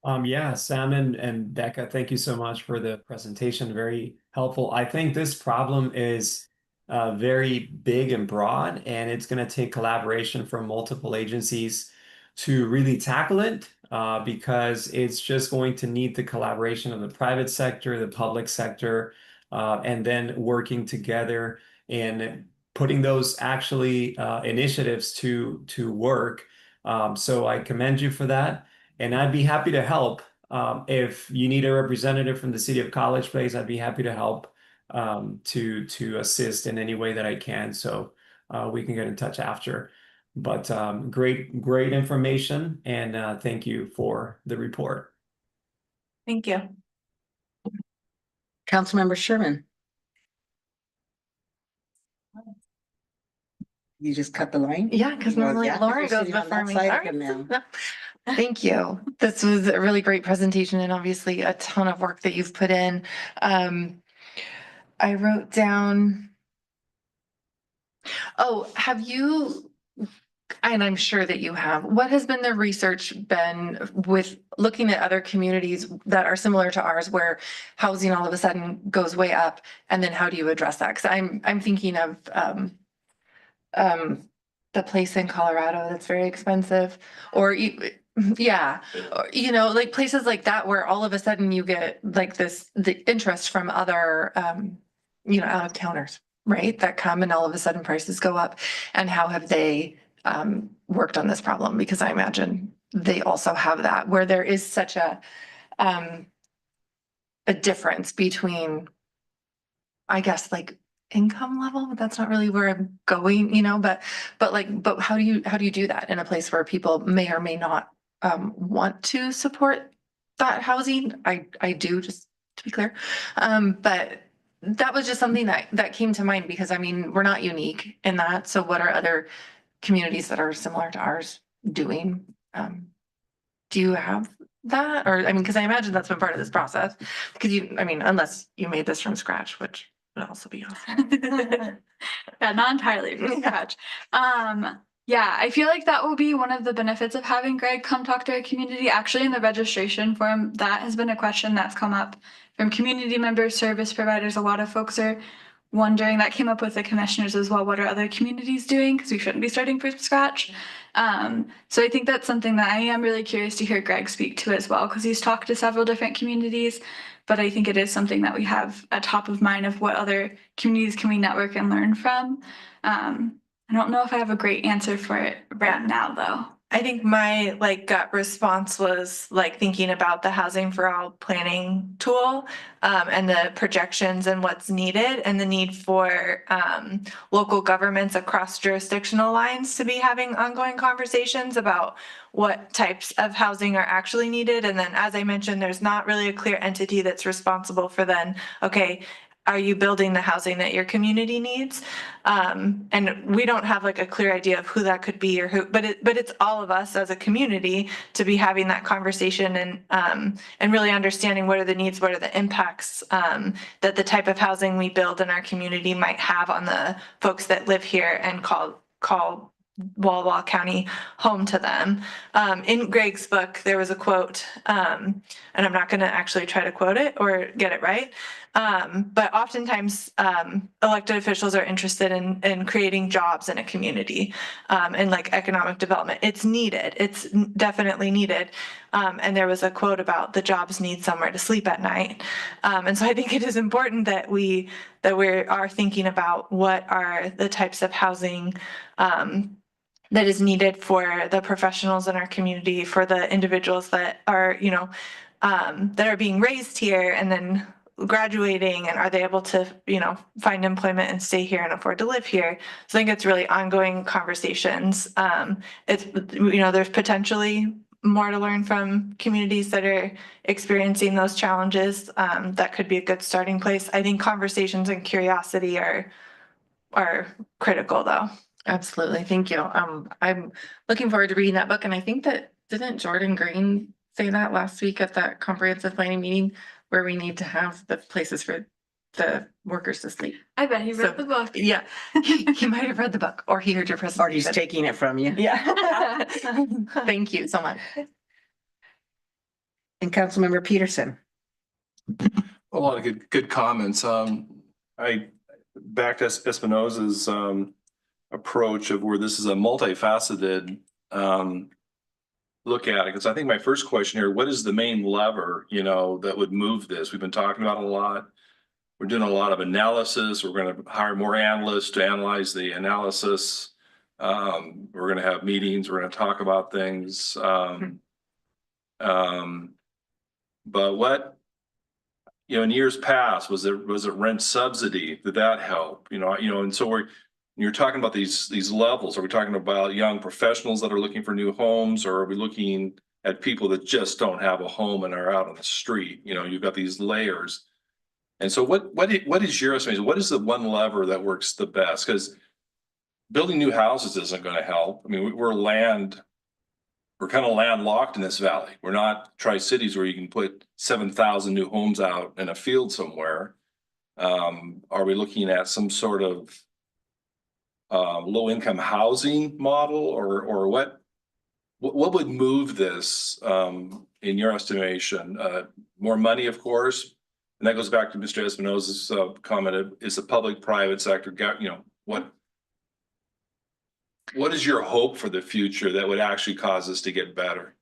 Yeah, Sam and Becca, thank you so much for the presentation. Very helpful. I think this problem is very big and broad, and it's going to take collaboration from multiple agencies to really tackle it because it's just going to need the collaboration of the private sector, the public sector, and then working together in putting those actually initiatives to work. So I commend you for that. And I'd be happy to help. If you need a representative from the city of College Place, I'd be happy to help to assist in any way that I can. So we can get in touch after. But great information. And thank you for the report. Thank you. Councilmember Sherman. You just cut the line? Yeah, because Well, normally yeah, 'cause Laura you're goes sitting on before that me. side All of him right. Thank you. This was a really great presentation and obviously a ton of work that you've put in. I wrote down. Oh, have you, and I'm sure that you have, what has been the research been with looking at other communities that are similar to ours where housing all of a sudden goes way up, and then how do you address that? Because I'm thinking of the place in Colorado that's very expensive, or yeah, or, you know, like places like that where all of a sudden you get like the interest from other you know, out of towners, right, that come and all of a sudden prices go up, and how have they worked on this problem? Because I imagine they also have that, where there is such a difference between, I guess, like income level, but that's not really where I'm going, you know, but how do you do that in a place where people may or may not want to support that housing? I do, just to be clear. But that was just something that came to mind, because I mean, we're not unique in that. So what are other communities that are similar to ours doing? Do you have that? Or, I mean, because I imagine that's been part of this process, because I mean, unless you made this from scratch, which would also be awesome. Yeah, not entirely from scratch. Yeah, I feel like that will be one of the benefits of having Greg come talk to a community. Actually, in the registration form, that has been a question that's come up from community members, service providers. A lot of folks are wondering, that came up with the commissioners as well, what are other communities doing? Because we shouldn't be starting from scratch. So I think that's something that I am really curious to hear Greg speak to as well, because he's talked to several different communities. But I think it is something that we have at top of mind of what other communities can we network and learn from. I don't know if I have a great answer for it right now, though. I think my gut response was thinking about the Housing for All planning tool and the projections and what's needed, and the need for local governments across jurisdictional lines to be having ongoing conversations about what types of housing are actually needed. And then, as I mentioned, there's not really a clear entity that's responsible for then, okay, are you building the housing that your community needs? And we don't have a clear idea of who that could be or who, but it's all of us as a community to be having that conversation and really understanding what are the needs, what are the impacts that the type of housing we build in our community might have on the folks that live here and call Walla Walla County home to them. In Greg's book, there was a quote, and I'm not going to actually try to quote it or get it right. But oftentimes elected officials are interested in creating jobs in a community and economic development. It's needed. It's definitely needed. And there was a quote about the jobs need somewhere to sleep at night. And so I think it is important that we are thinking about what are the types of housing that is needed for the professionals in our community, for the individuals that are, that are being raised here and then graduating and are they able to, find employment and stay here and afford to live here? So I think it's really ongoing conversations. It's, there's potentially more to learn from communities that are experiencing those challenges. That could be a good starting place. I think conversations and curiosity are critical though. Absolutely. Thank you. I'm looking forward to reading that book. And I think that, didn't Jordan Green say that last week at that comprehensive planning meeting where we need to have the places for the workers to sleep? I bet he read So- the book. Yeah, he might have read the book or he heard your Or he's presentation. taking it from you. Yeah. Thank you so much. And Councilmember Peterson. A lot of good comments. I backed Espinoza's approach of where this is a multifaceted look at it. Because I think my first question here, what is the main lever, that would move this? We've been talking about it a lot. We're doing a lot of analysis. We're going to hire more analysts to analyze the analysis. We're going to have meetings. We're going to talk about things. But what, in years past, was it rent subsidy? Did that help? And so you're talking about these levels. Are we talking about young professionals that are looking for new homes, or are we looking at people that just don't have a home and are out on the street? You've got these layers. And so what is your estimation? What is the one lever that works the best? Because building new houses isn't going to help. I mean, we're kind of landlocked in this valley. We're not Tri-Cities where you can put 7,000 new homes out in a field somewhere. Are we looking at some sort of low-income housing model, or what would move this in your estimation? More money, of course, and that goes back to Mr. Espinoza's comment. Is the public-private sector, what is your hope for the future that would actually cause us to get better?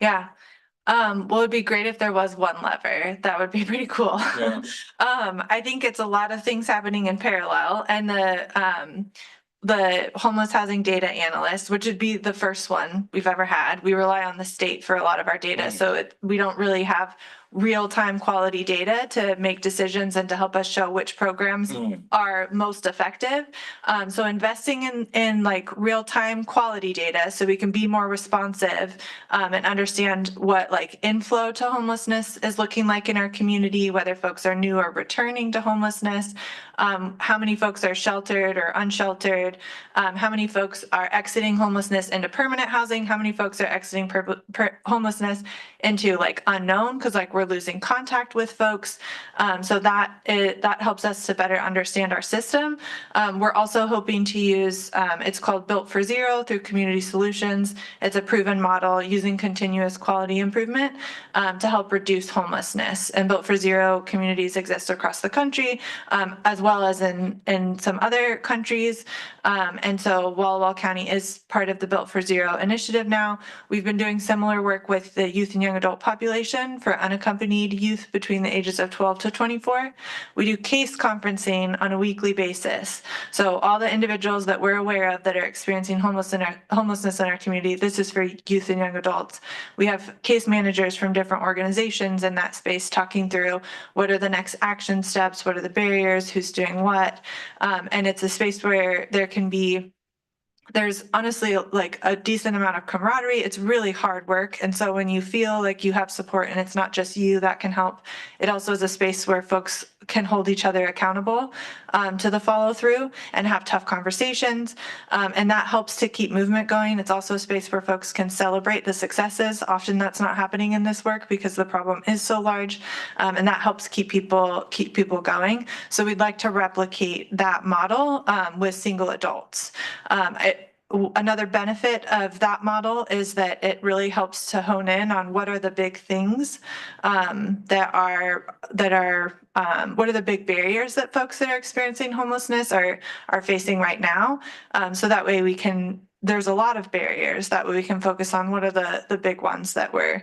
Yeah. Well, it'd be great if there was one lever. That would be pretty cool. Yeah. I think it's a lot of things happening in parallel, and the homeless housing data analyst, which would be the first one we've ever had. We rely on the state for a lot of our data. Right. So we don't really have real-time quality data to make decisions and to help us show which programs are most effective. So investing in like real-time quality data so we can be more responsive and understand what like inflow to homelessness is looking like in our community, whether folks are new or returning to homelessness, how many folks are sheltered or unsheltered, how many folks are exiting homelessness into permanent housing, how many folks are exiting homelessness into like unknown, because like we're losing contact with folks. So that helps us to better understand our system. We're also hoping to use, it's called Built for Zero through Community Solutions. It's a proven model using continuous quality improvement to help reduce homelessness. And Built for Zero communities exist across the country, as well as in some other countries. And so Walla Walla County is part of the Built for Zero initiative now. We've been doing similar work with the youth and young adult population for unaccompanied youth between the ages of 12 to 24. We do case conferencing on a weekly basis. So all the individuals that we're aware of that are experiencing homelessness in our community, this is for youth and young adults. We have case managers from different organizations in that space talking through what are the next action steps, what are the barriers, who's doing what. And it's a space where there's honestly like a decent amount of camaraderie. It's really hard work. And so when you feel like you have support and it's not just you that can help, it also is a space where folks can hold each other accountable to the follow through and have tough conversations. And that helps to keep movement going. It's also a space where folks can celebrate the successes. Often that's not happening in this work because the problem is so large. And that helps keep people going. So we'd like to replicate that model with single adults. Another benefit of that model is that it really helps to hone in on what are the big things what are the big barriers that folks that are experiencing homelessness are facing right now. So that way there's a lot of barriers, that way we can focus on what are the big ones that we're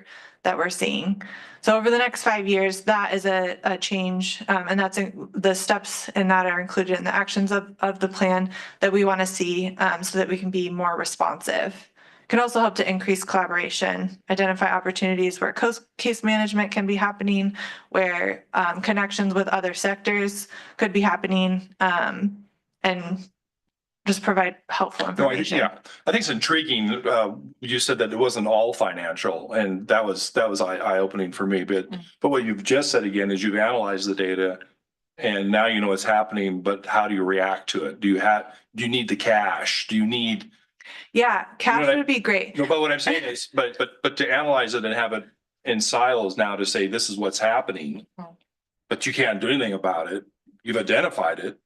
seeing. So over the next 5 years, that is a change, and that's the steps in that are included in the actions of the plan that we want to see so that we can be more responsive can also help to increase collaboration, identify opportunities where case management can be happening, where connections with other sectors could be happening, and just provide helpful No, information. yeah, I think it's intriguing. You said that it wasn't all financial, and that was eye-opening for me. But what you've just said again is you've analyzed the data, and now you know what's happening. But how do you react to it? Do you need the cash? Do you need? Yeah, cash what would be great. No, but what I'm saying is, but to analyze it and have it in silos now to say this is what's happening, but you can't do anything about it. You've identified it,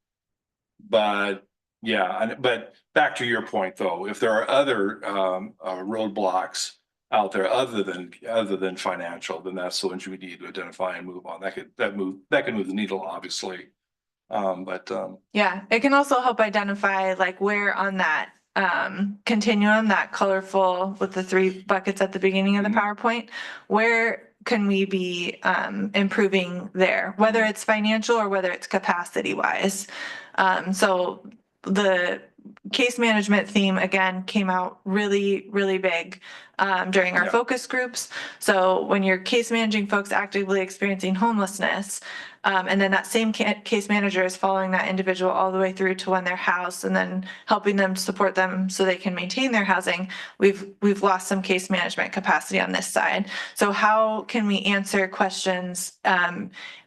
but. Yeah, but back to your point though, if there are other roadblocks out there other than financial, then that's the ones we need to identify and move on. That can move the needle, obviously. Yeah, it can also help identify like where on that continuum, that colorful with the 3 buckets at the beginning of the PowerPoint, where can we be improving there, whether it's financial or whether it's capacity wise. So the case management theme again came out really, really big during our focus groups. So when you're case managing folks actively experiencing homelessness, and then that same case manager is following that individual all the way through to when they're housed and then helping them support them so they can maintain their housing, we've lost some case management capacity on this side. So how can we answer questions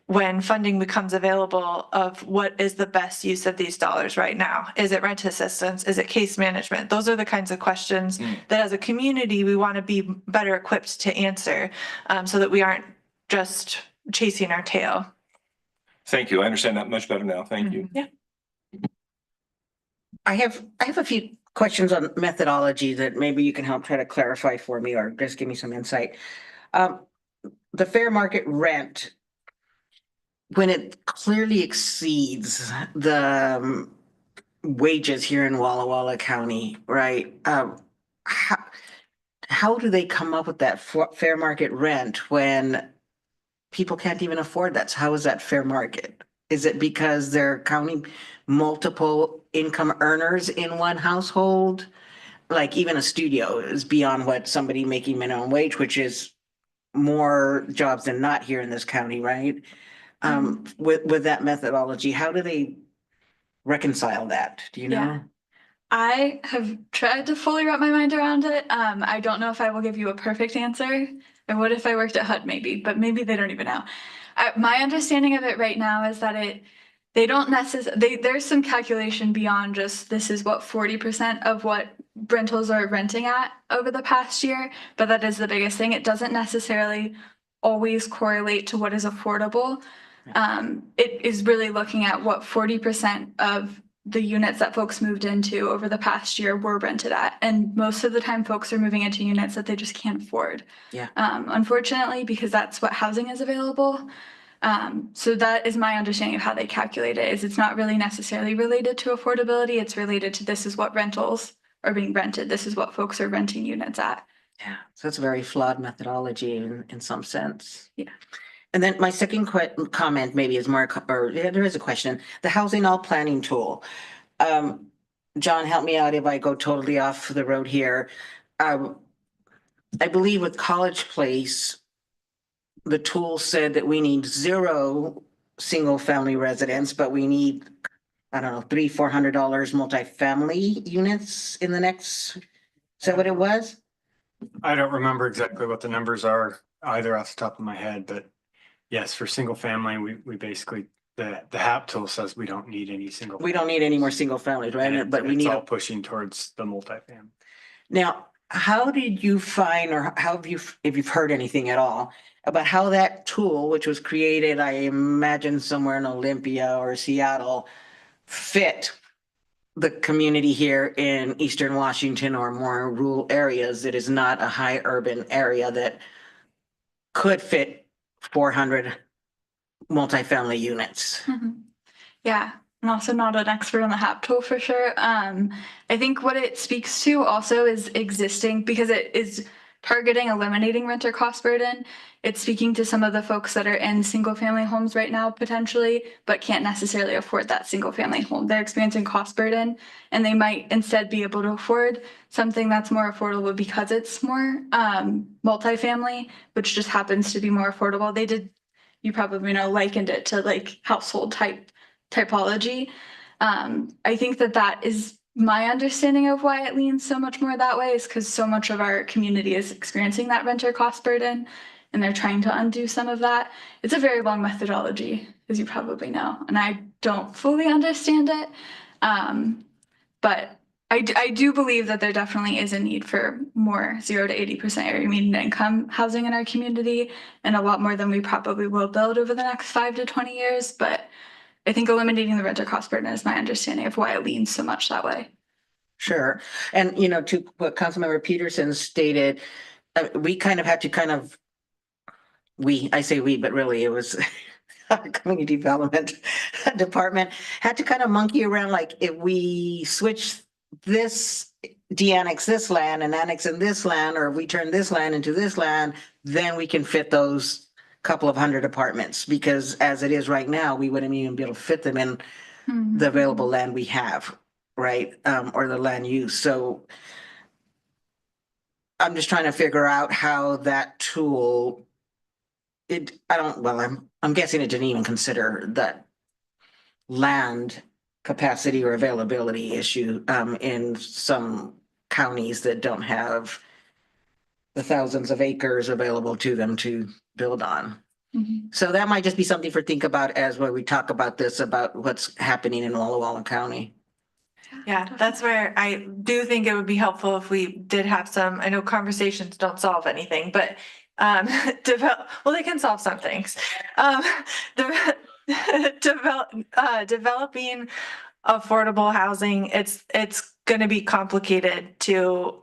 when funding becomes available of what is the best use of these dollars right now? Is it rent assistance? Is it case management? Those are the kinds of questions that as a community, we want to be better equipped to answer so that we aren't just chasing our tail. Thank you. I understand that much better now. Thank you. Yeah. I have a few questions on methodology that maybe you can help try to clarify for me or just give me some insight. The fair market rent, when it clearly exceeds the wages here in Walla Walla County, right? How do they come up with that fair market rent when people can't even afford that? So how is that fair market? Is it because they're counting multiple income earners in one household? Like even a studio is beyond what somebody making minimum wage, which is more jobs than not here in this county, right? With that methodology, how do they reconcile that? Do you know? Yeah. I have tried to fully wrap my mind around it. I don't know if I will give you a perfect answer. I would if I worked at HUD maybe, but maybe they don't even know. My understanding of it right now is that they don't necessarily, there's some calculation beyond just this is what 40% of what rentals are renting at over the past year, but that is the biggest thing. It doesn't necessarily always correlate to what is affordable. It is really looking at what 40% of the units that folks moved into over the past year were rented at. And most of the time folks are moving into units that they just can't afford. Yeah. Unfortunately, because that's what housing is available. So that is my understanding of how they calculate it, is it's not really necessarily related to affordability. It's related to this is what rentals are being rented. This is what folks are renting units at. Yeah, so it's a very flawed methodology in some sense. Yeah. And then my second comment maybe is more, there is a question, the housing all planning tool. John, help me out if I go totally off the road here. I believe with College Place, the tool said that we need 0 single family residents, but we need, I don't know, $300-400 multifamily units in the next, is that what it was? I don't remember exactly what the numbers are either off the top of my head, but yes, for single family, we basically, the HAP tool says we don't need any single. We don't need any more single families, right? And But we it's need, all pushing towards the multifamily. now, how did you find, or how have you, if you've heard anything at all, about how that tool, which was created, I imagine somewhere in Olympia or Seattle, fit the community here in Eastern Washington or more rural areas that is not a high urban area that could fit 400 multifamily units? Yeah, I'm also not an expert on the HAP tool for sure. I think what it speaks to also is existing, because it is targeting eliminating renter cost burden. It's speaking to some of the folks that are in single family homes right now potentially, but can't necessarily afford that single family home. They're experiencing cost burden and they might instead be able to afford something that's more affordable because it's more multifamily, which just happens to be more affordable. They did, you probably know, likened it to like household typology. I think that is my understanding of why it leans so much more that way is because so much of our community is experiencing that renter cost burden and they're trying to undo some of that. It's a very long methodology, as you probably know, and I don't fully understand it. But I do believe that there definitely is a need for more 0 to 80% area median income housing in our community and a lot more than we probably will build over the next 5 to 20 years. But I think eliminating the renter cost burden is my understanding of why it leans so much that way. Sure. And, you know, to what Councilmember Peterson stated, we kind of had to I say we, but really it was our community development department had to kind of monkey around. Like if we switch this, de-annex this land and annex in this land, or if we turn this land into this land, then we can fit those couple of hundred apartments, because as it is right now, we wouldn't even be able to fit them in the available land we have, right? Or the land use. So I'm just trying to figure out how that tool, I'm guessing it didn't even consider that land capacity or availability issue in some counties that don't have the thousands of acres available to them to build on. So that might just be something for think about as when we talk about this, about what's happening in Walla Walla County. Yeah, that's where I do think it would be helpful if we did have some, I know conversations don't solve anything, but they can solve some things. Developing affordable housing, it's going to be complicated to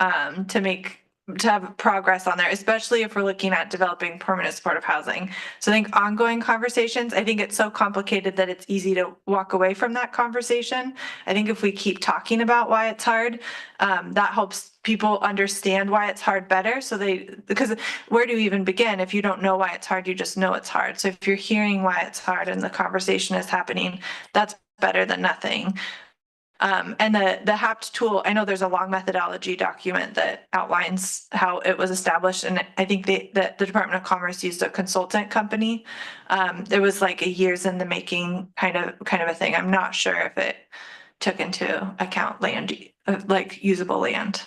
have progress on there, especially if we're looking at developing permanent supportive housing. So I think ongoing conversations, I think it's so complicated that it's easy to walk away from that conversation. I think if we keep talking about why it's hard, that helps people understand why it's hard better. Because where do you even begin? If you don't know why it's hard, you just know it's hard. So if you're hearing why it's hard and the conversation is happening, that's better than nothing. And the HAPT tool, I know there's a long methodology document that outlines how it was established. And I think the Department of Commerce used a consultant company. It was like a years in the making kind of a thing. I'm not sure if it took into account land, like usable land.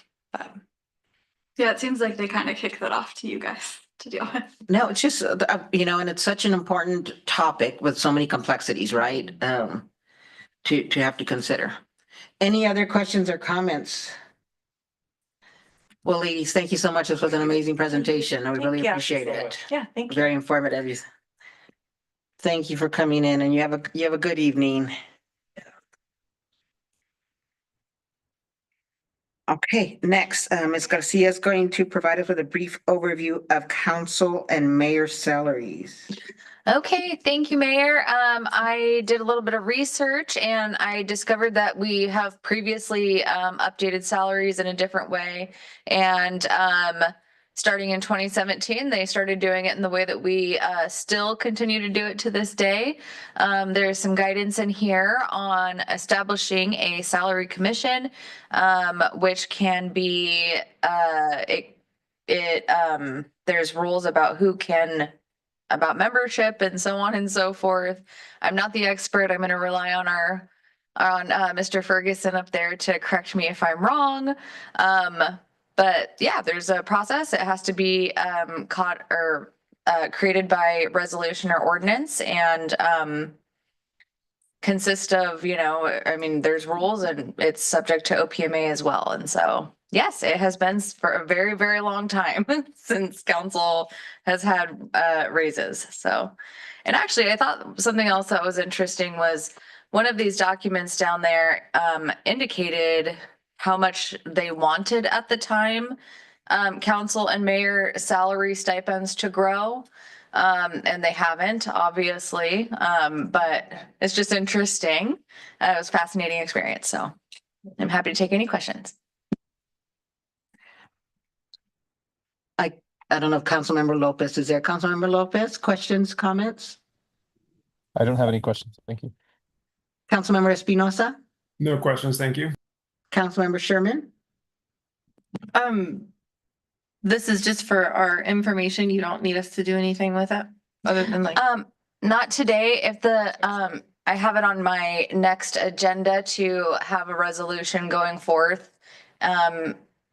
Yeah, it seems like they kind of kick that off to you guys to deal with. No, it's just, and it's such an important topic with so many complexities, right? To have to consider. Any other questions or comments? Well, ladies, thank you so much. This was an amazing presentation. I really appreciate it. Yeah, thank you. Very informative. Thank you for coming in, and you have a good evening. Okay, next, Ms. Garcia is going to provide us with a brief overview of council and mayor salaries. Okay, thank you, Mayor. I did a little bit of research and I discovered that we have previously updated salaries in a different way. And starting in 2017, they started doing it in the way that we still continue to do it to this day. There's some guidance in here on establishing a salary commission, which can be, there's rules about about membership and so on and so forth. I'm not the expert. I'm going to rely on Mr. Ferguson up there to correct me if I'm wrong. But yeah, there's a process. It has to be created by resolution or ordinance and consist of, there's rules and it's subject to OPMA as well. And so, yes, it has been for a very, very long time since council has had raises. So, and actually I thought something else that was interesting was one of these documents down there indicated how much they wanted at the time, council and mayor salary stipends to grow. And they haven't, obviously, but it's just interesting. It was a fascinating experience. So I'm happy to take any questions. I don't know if Councilmember Lopez is there. Councilmember Lopez, questions, comments? I don't have any questions. Thank you. Councilmember Espinosa, No questions, thank you. Councilmember Sherman? This is just for our information. You don't need us to do anything with it other than like. Not today. If I have it on my next agenda to have a resolution going forth.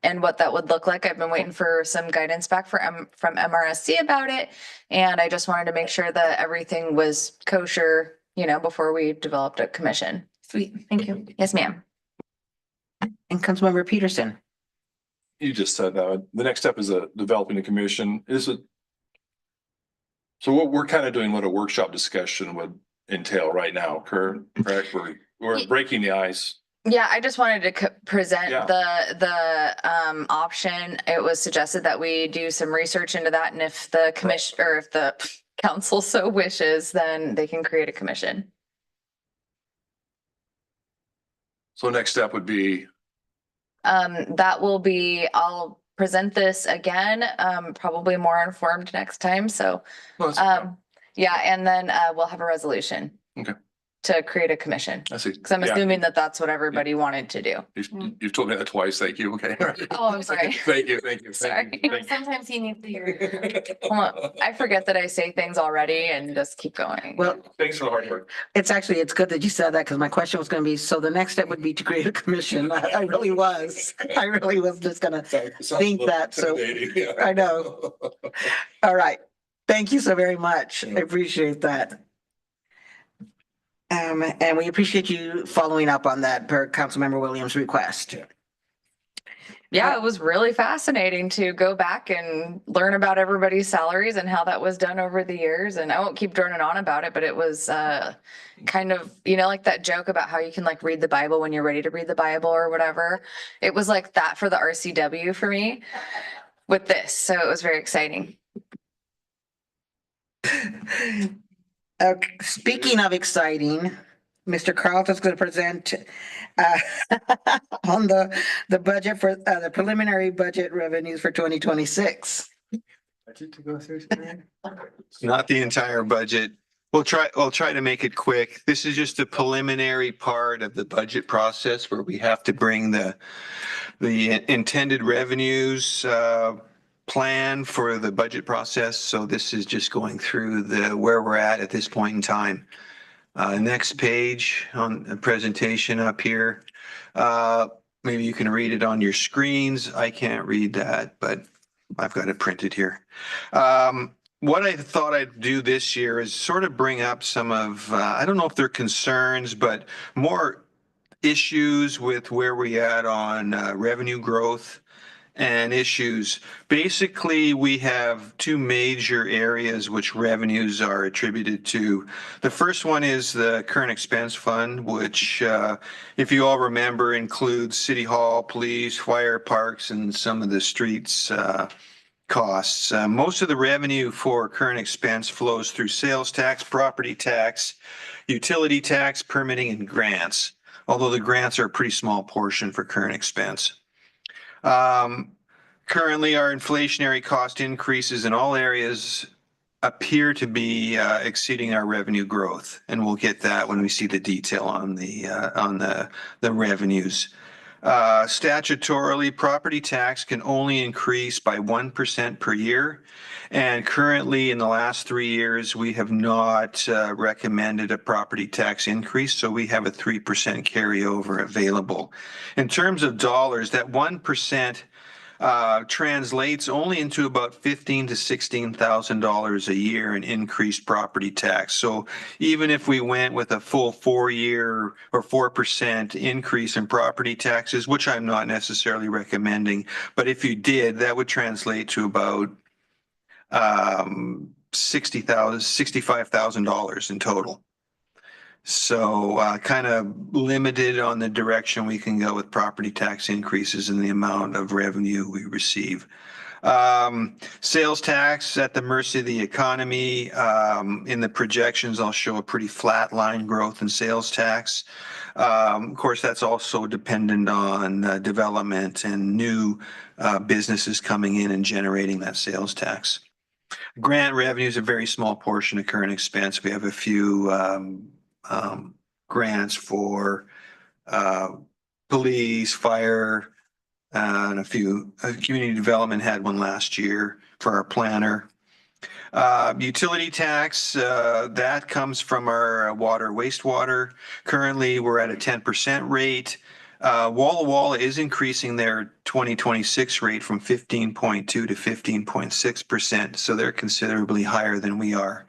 And what that would look like. I've been waiting for some guidance back from MRSC about it. And I just wanted to make sure that everything was kosher, before we developed a commission. Sweet, thank you. Yes, ma'am. And Councilmember Peterson? You just said that. The next step is developing a commission. So what we're kind of doing what a workshop discussion would entail right now, correct? We're breaking the ice. Yeah, I just wanted to present Yeah. the option. It was suggested that we do some research into that, and if the commission or if the council so wishes, then they can create a commission. So next step would be, I'll present this again, probably more informed next time. So, yeah, and then we'll have a resolution. Okay. To create a commission. I see. Because I'm Yeah. assuming that that's what everybody wanted to do. You've told me that twice. Thank you. Okay. Oh, I'm sorry. Thank you. Sorry. Sometimes he needs to hear. Hold on. I forget that I say things already and just keep going. Well, Thanks for the hard work. it's good that you said that because my question was going to be, so the next step would be to create a commission. I really was just going to think that. So I know. All right. Thank you so very much. I appreciate that. And we appreciate you following up on that per Councilmember Williams' request. Yeah, it was really fascinating to go back and learn about everybody's salaries and how that was done over the years. And I won't keep droning on about it, but it was kind of, like that joke about how you can like read the Bible when you're ready to read the Bible or whatever. It was like that for the RCW for me with this. So it was very exciting. Okay, speaking of exciting, Mr. Carlton's going to present on the budget for the preliminary budget revenues for 2026. Budget to go through tonight? Not the entire budget. We'll try to make it quick. This is just a preliminary part of the budget process where we have to bring the intended revenues plan for the budget process. So this is just going through where we're at this point in time. Next page on the presentation up here. Maybe you can read it on your screens. I can't read that, but I've got it printed here. What I thought I'd do this year is sort of bring up some of, I don't know if they're concerns, but more issues with where we at on revenue growth and issues. Basically, we have two major areas which revenues are attributed to. The first one is the current expense fund, which, if you all remember, includes City Hall, police, fire, parks, and some of the streets costs. Most of the revenue for current expense flows through sales tax, property tax, utility tax, permitting, and grants, although the grants are a pretty small portion for current expense. Currently, our inflationary cost increases in all areas appear to be exceeding our revenue growth, and we'll get that when we see the detail on the revenues. Statutorily, property tax can only increase by 1% per year. And currently, in the last 3 years, we have not recommended a property tax increase, so we have a 3% carryover available. In terms of dollars, that 1% translates only into about $15,000 to $16,000 a year in increased property tax. So even if we went with a full 4-year or 4% increase in property taxes, which I'm not necessarily recommending, but if you did, that would translate to about $65,000 in total. So kind of limited on the direction we can go with property tax increases and the amount of revenue we receive. Sales tax at the mercy of the economy. In the projections, I'll show a pretty flat line growth in sales tax. Of course, that's also dependent on development and new businesses coming in and generating that sales tax. Grant revenue is a very small portion of current expense. We have a few grants for police, fire, and a few, community development had one last year for our planner. Utility tax, that comes from our water wastewater. Currently, we're at a 10% rate. Walla Walla is increasing their 2026 rate from 15.2 to 15.6%, so they're considerably higher than we are.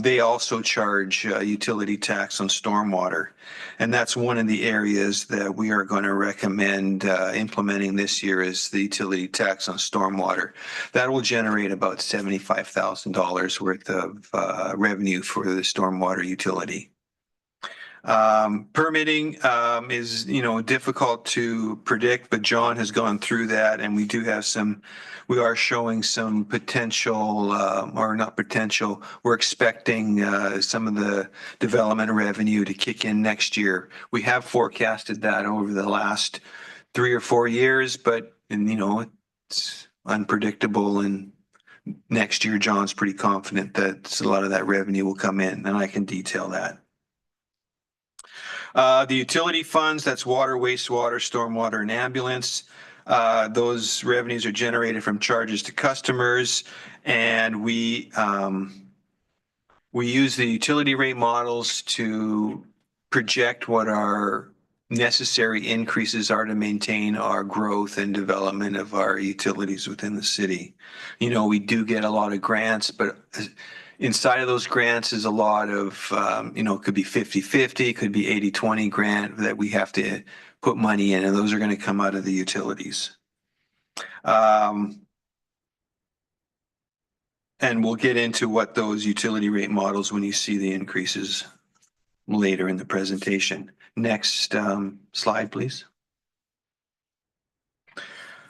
They also charge utility tax on stormwater, and that's one of the areas that we are going to recommend implementing this year is the utility tax on stormwater. That will generate about $75,000 worth of revenue for the stormwater utility. Permitting is, difficult to predict, but John has gone through that, and we are showing some potential, or not potential, we're expecting some of the development revenue to kick in next year. We have forecasted that over the last 3 or 4 years, but, it's unpredictable, and next year, John's pretty confident that a lot of that revenue will come in, and I can detail that. The utility funds, that's water, wastewater, stormwater, and ambulance. Those revenues are generated from charges to customers, and we use the utility rate models to project what our necessary increases are to maintain our growth and development of our utilities within the city. We do get a lot of grants, but inside of those grants is a lot of, could be 50-50, could be 80-20 grant that we have to put money in, and those are going to come out of the utilities. And we'll get into what those utility rate models when you see the increases later in the presentation. Next slide, please.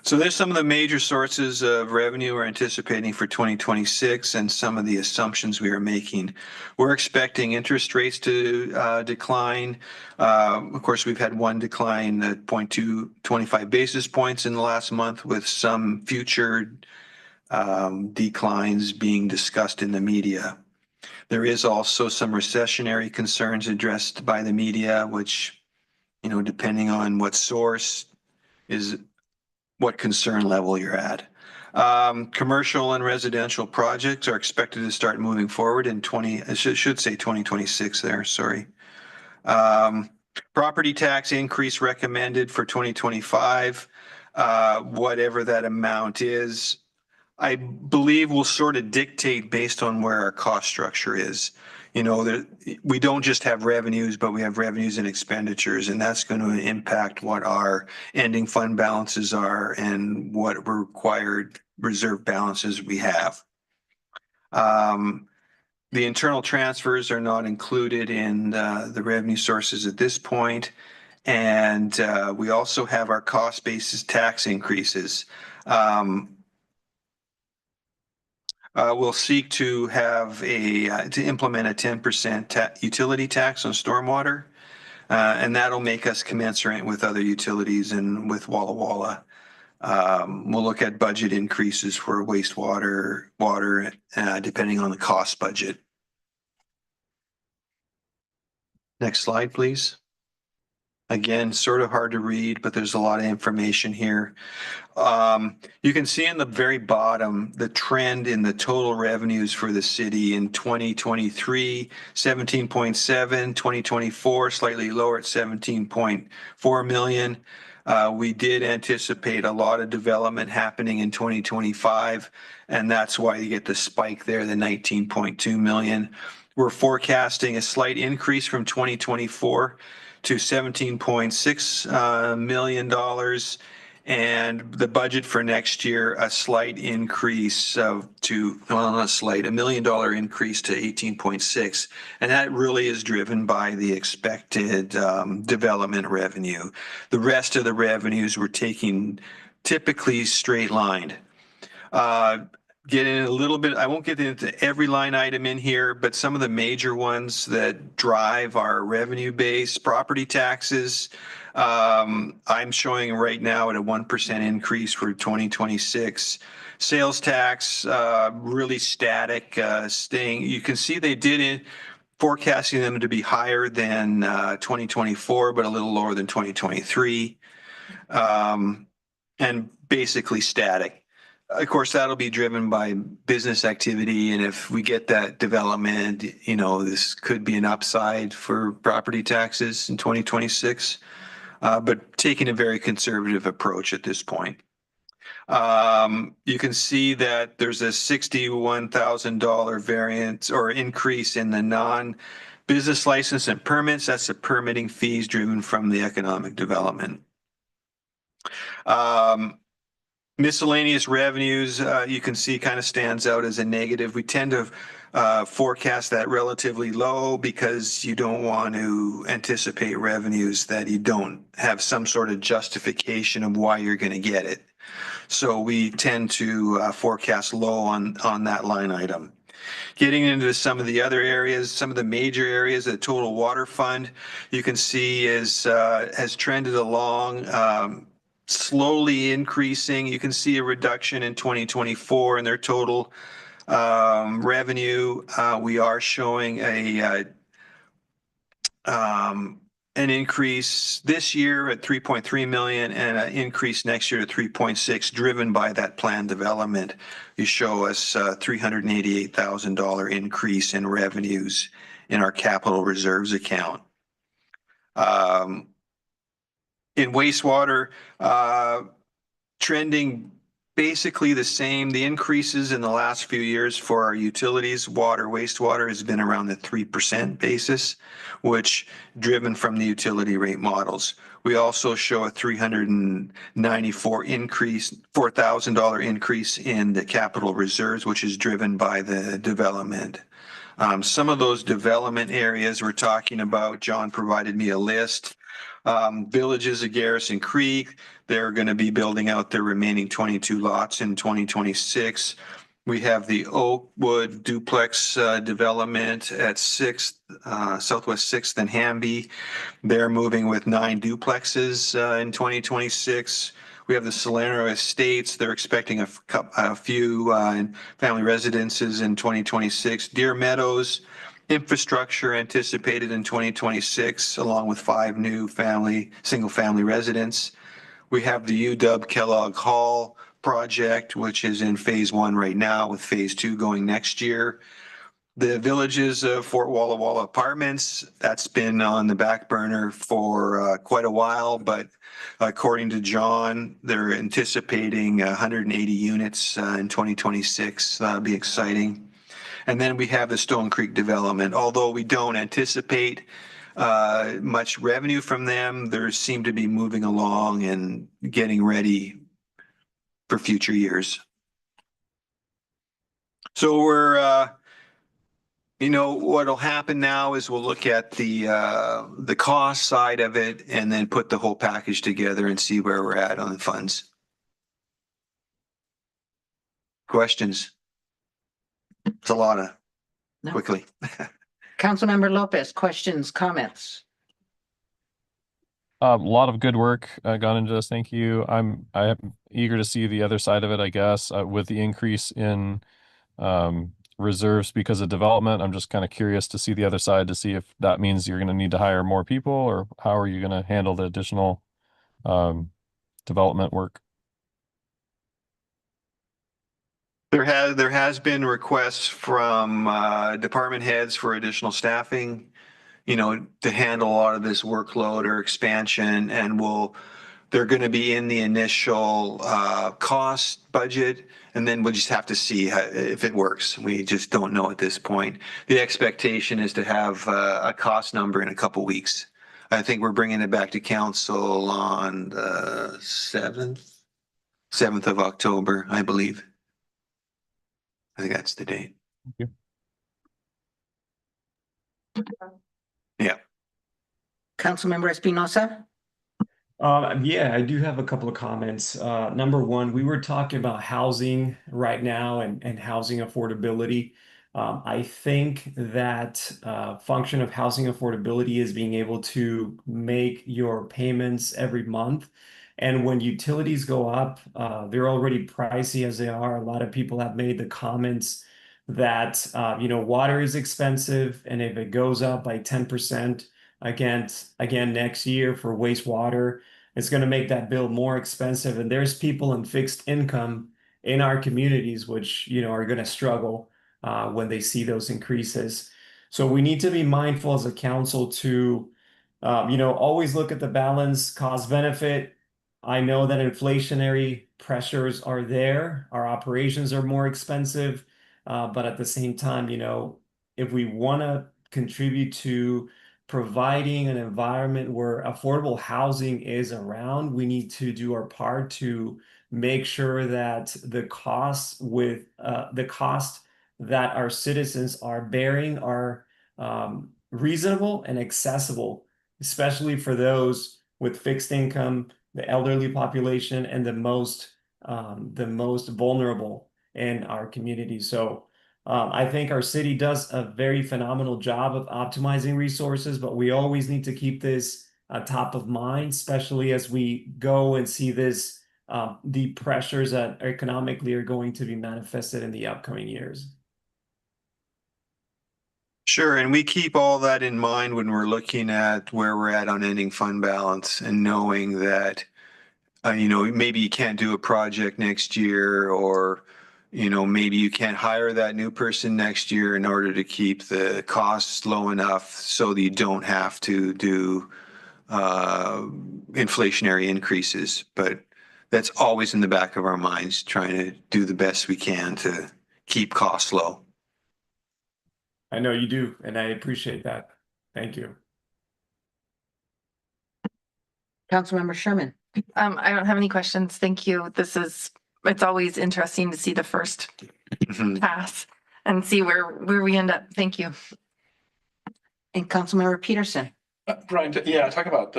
So there's some of the major sources of revenue we're anticipating for 2026 and some of the assumptions we are making. We're expecting interest rates to decline. Of course, we've had one decline at 0.25 basis points in the last month, with some future declines being discussed in the media. There is also some recessionary concerns addressed by the media, which, depending on what source, is what concern level you're at. Commercial and residential projects are expected to start moving forward in 2026 there, sorry. Property tax increase recommended for 2025, whatever that amount is, I believe will sort of dictate based on where our cost structure is. We don't just have revenues, but we have revenues and expenditures, and that's going to impact what our ending fund balances are and what required reserve balances we have. The internal transfers are not included in the revenue sources at this point, and we also have our cost basis tax increases. We'll seek to have to implement a 10% utility tax on stormwater, and that'll make us commensurate with other utilities and with Walla Walla. We'll look at budget increases for wastewater, water, depending on the cost budget. Next slide, please. Again, sort of hard to read, but there's a lot of information here. You can see in the very bottom the trend in the total revenues for the city in 2023, 17.7, 2024, slightly lower at 17.4 million. We did anticipate a lot of development happening in 2025, and that's why you get the spike there, the 19.2 million. We're forecasting a slight increase from 2024 to $17.6 million, and the budget for next year, a slight increase not slight, $1 million increase to 18.6. And that really is driven by the expected development revenue. The rest of the revenues we're taking typically straight lined. get in a little bit, I won't get into every line item in here, but some of the major ones that drive our revenue base, property taxes. I'm showing right now at a 1% increase for 2026. Sales tax, really static, staying, you can see they did it, forecasting them to be higher than 2024, but a little lower than 2023. And basically static. Of course, that'll be driven by business activity, and if we get that development, you know, this could be an upside for property taxes in 2026, but taking a very conservative approach at this point. You can see that there's a $61,000 variance or increase in the non-business license and permits. That's the permitting fees driven from the economic development. Miscellaneous revenues, you can see kind of stands out as a negative. We tend to forecast that relatively low because you don't want to anticipate revenues that you don't have some sort of justification of why you're going to get it. So we tend to forecast low on that line item. Getting into some of the other areas, some of the major areas, the total water fund, you can see has trended along, slowly increasing. You can see a reduction in 2024 in their total revenue. We are showing an increase this year at 3.3 million and an increase next year to 3.6, driven by that planned development. You show us $388,000 increase in revenues in our capital reserves account. In wastewater, trending basically the same. The increases in the last few years for our utilities, water, wastewater, has been around the 3% basis, which driven from the utility rate models. We also show a $4,000 increase in the capital reserves, which is driven by the development. Some of those development areas we're talking about, John provided me a list. Villages of Garrison Creek, they're going to be building out their remaining 22 lots in 2026. We have the Oakwood duplex development at 6th, Southwest 6th and Hamby. They're moving with 9 duplexes in 2026. We have the Solano Estates. They're expecting a few family residences in 2026. Deer Meadows, infrastructure anticipated in 2026, along with 5 new single-family residents. We have the UW Kellogg Hall project, which is in phase 1 right now, with phase 2 going next year. The Villages of Fort Walla Walla Apartments, that's been on the back burner for quite a while, but according to John, they're anticipating 180 units in 2026. That'll be exciting. And then we have the Stone Creek development. Although we don't anticipate much revenue from them, they seem to be moving along and getting ready for future years. So we're, you know, what'll happen now is we'll look at the cost side of it and then put the whole package together and see where we're at on the funds. Questions? It's a lot of No. quickly. Councilmember Lopez, questions, comments? A lot of good work gone into this. Thank you. I'm eager to see the other side of it, I guess, with the increase in reserves because of development. I'm just kind of curious to see the other side to see if that means you're going to need to hire more people, or how are you going to handle the additional development work? There has been requests from department heads for additional staffing, you know, to handle a lot of this workload or expansion, and they're going to be in the initial cost budget, and then we'll just have to see if it works. We just don't know at this point. The expectation is to have a cost number in a couple weeks. I think we're bringing it back to council on the 7th of October, I believe. I think that's the date. Thank you. Councilmember Espinosa? Yeah, I do have a couple of comments. Number one, we were talking about housing right now and housing affordability. I think that function of housing affordability is being able to make your payments every month. And when utilities go up, they're already pricey as they are. A lot of people have made the comments that water is expensive, and if it goes up by 10% again next year for wastewater, it's going to make that bill more expensive. And there's people in fixed income in our communities which are going to struggle when they see those increases. So we need to be mindful as a council to always look at the balance, cost benefit. I know that inflationary pressures are there. Our operations are more expensive. But at the same time, if we want to contribute to providing an environment where affordable housing is around, we need to do our part to make sure that the costs that our citizens are bearing are reasonable and accessible, especially for those with fixed income, the elderly population, and the most vulnerable in our community. So I think our city does a very phenomenal job of optimizing resources, but we always need to keep this top of mind, especially as we go and see the pressures that economically are going to be manifested in the upcoming years. Sure, and we keep all that in mind when we're looking at where we're at on ending fund balance and knowing that, maybe you can't do a project next year, or, maybe you can't hire that new person next year in order to keep the costs low enough so that you don't have to do inflationary increases. But that's always in the back of our minds, trying to do the best we can to keep costs low. I know you do, and I appreciate that. Thank you. Councilmember Sherman. I don't have any questions. Thank you. It's always interesting to see the first pass and see where we end up. Thank you. And Councilmember Peterson. Brian, yeah, talk about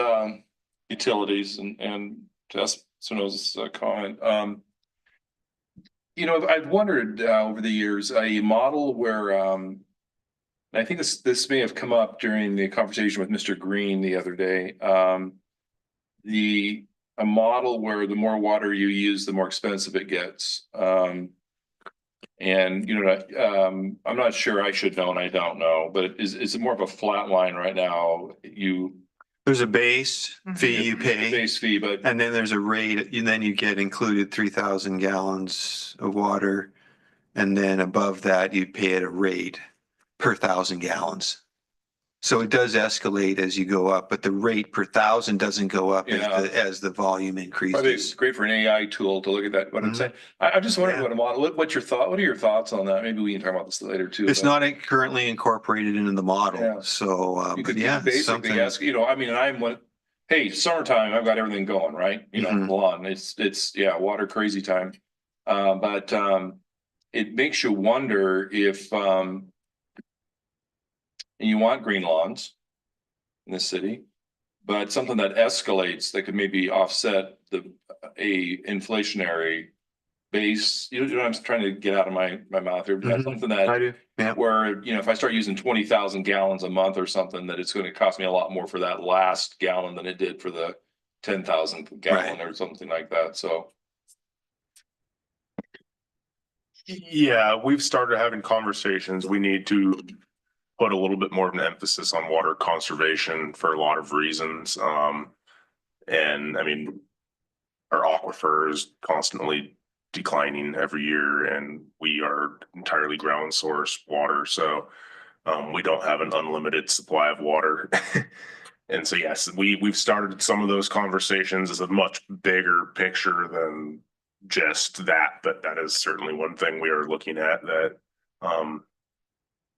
utilities and just Sano's comment. I've wondered over the years a model where I think this may have come up during the conversation with Mr. Green the other day. A model where the more water you use, the more expensive it gets. I'm not sure, I should know and I don't know, but is it more of a flat line right now? There's a base fee you pay. Base fee, and then there's a rate, and then you get included 3,000 gallons of water. And then above that, you pay at a rate per 1,000 gallons. So it does escalate as you go up, but the rate per 1,000 doesn't go up as the volume increases. Probably it's great for an AI tool to look at that. What I'm saying, I'm just wondering what a model. What's your thought? What are your thoughts on that? Maybe we can talk about this later too. It's not currently incorporated into the model, so you could basically ask. Hey, summertime, I've got everything going right. Lawn. It's water crazy time, but it makes you wonder if. And you want green lawns in the city, but something that escalates that could maybe offset a inflationary base. You know what I'm trying to get out of my mouth here. Something that I do. Yeah. Where if I start using 20,000 gallons a month or something, that it's going to cost me a lot more for that last gallon than it did for the 10,000 gallon or something like that. So. Yeah, we've started having conversations. We need to put a little bit more of an emphasis on water conservation for a lot of reasons. And I mean, our aquifer is constantly declining every year, and we are entirely ground source water. So we don't have an unlimited supply of water. And so, yes, we've started some of those conversations as a much bigger picture than just that, but that is certainly one thing we are looking at that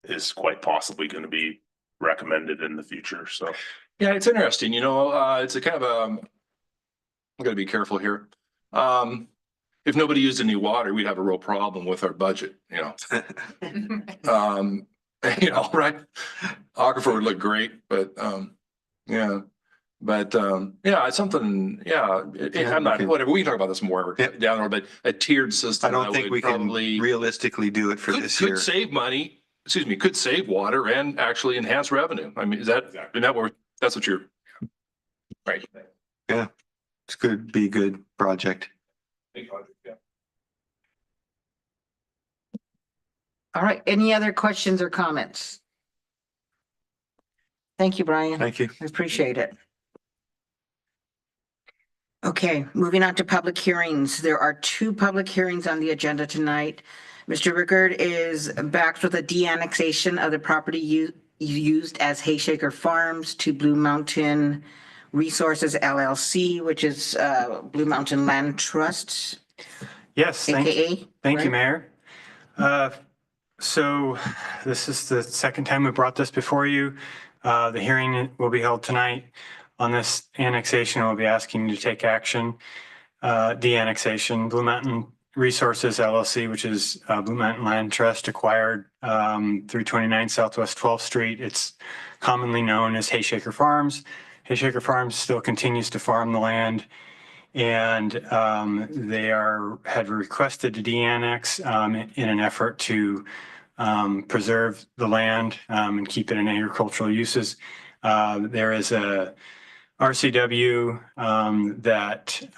is quite possibly going to be recommended in the future. So yeah, it's interesting. It's a kind of I'm going to be careful here. If nobody used any water, we'd have a real problem with our budget. Right? Aquifer would look great, but But, yeah, it's something, yeah, I'm not, whatever, we can talk about this more Yep. down the road, but a tiered I system. don't think would we can probably realistically do it for could, this year. could save money, excuse me, could save water and actually enhance revenue. I mean, that's what you're, right? It's could be a good project. Yeah. All right, any other questions or comments? Thank you, Brian. Thank you. I appreciate it. Okay, moving on to public hearings. There are 2 public hearings on the agenda tonight. Mr. Rickard is back with a de-annexation of the property used as Hayshaker Farms to Blue Mountain Resources LLC, which is Blue Mountain Land Trust, Yes, thank you. AKA. Thank you, right? Mayor. So this is the second time we brought this before you. The hearing will be held tonight on this annexation. We'll be asking you to take action. De-annexation, Blue Mountain Resources LLC, which is Blue Mountain Land Trust, acquired 329 Southwest 12th Street. It's commonly known as Hayshaker Farms. Hayshaker Farms still continues to farm the land, and they had requested to de-annex in an effort to preserve the land and keep it in agricultural uses. There is a RCW that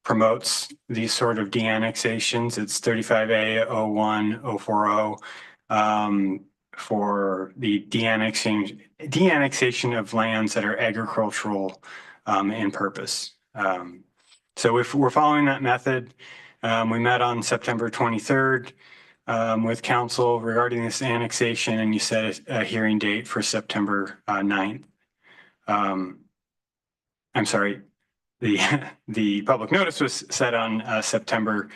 promotes these sort of de-annexations. It's 35A 01040 for the de-annexation of lands that are agricultural in purpose. So if we're following that method, we met on September 23rd with council regarding this annexation, and you set a hearing date for September 9th. I'm sorry, the public notice was set on September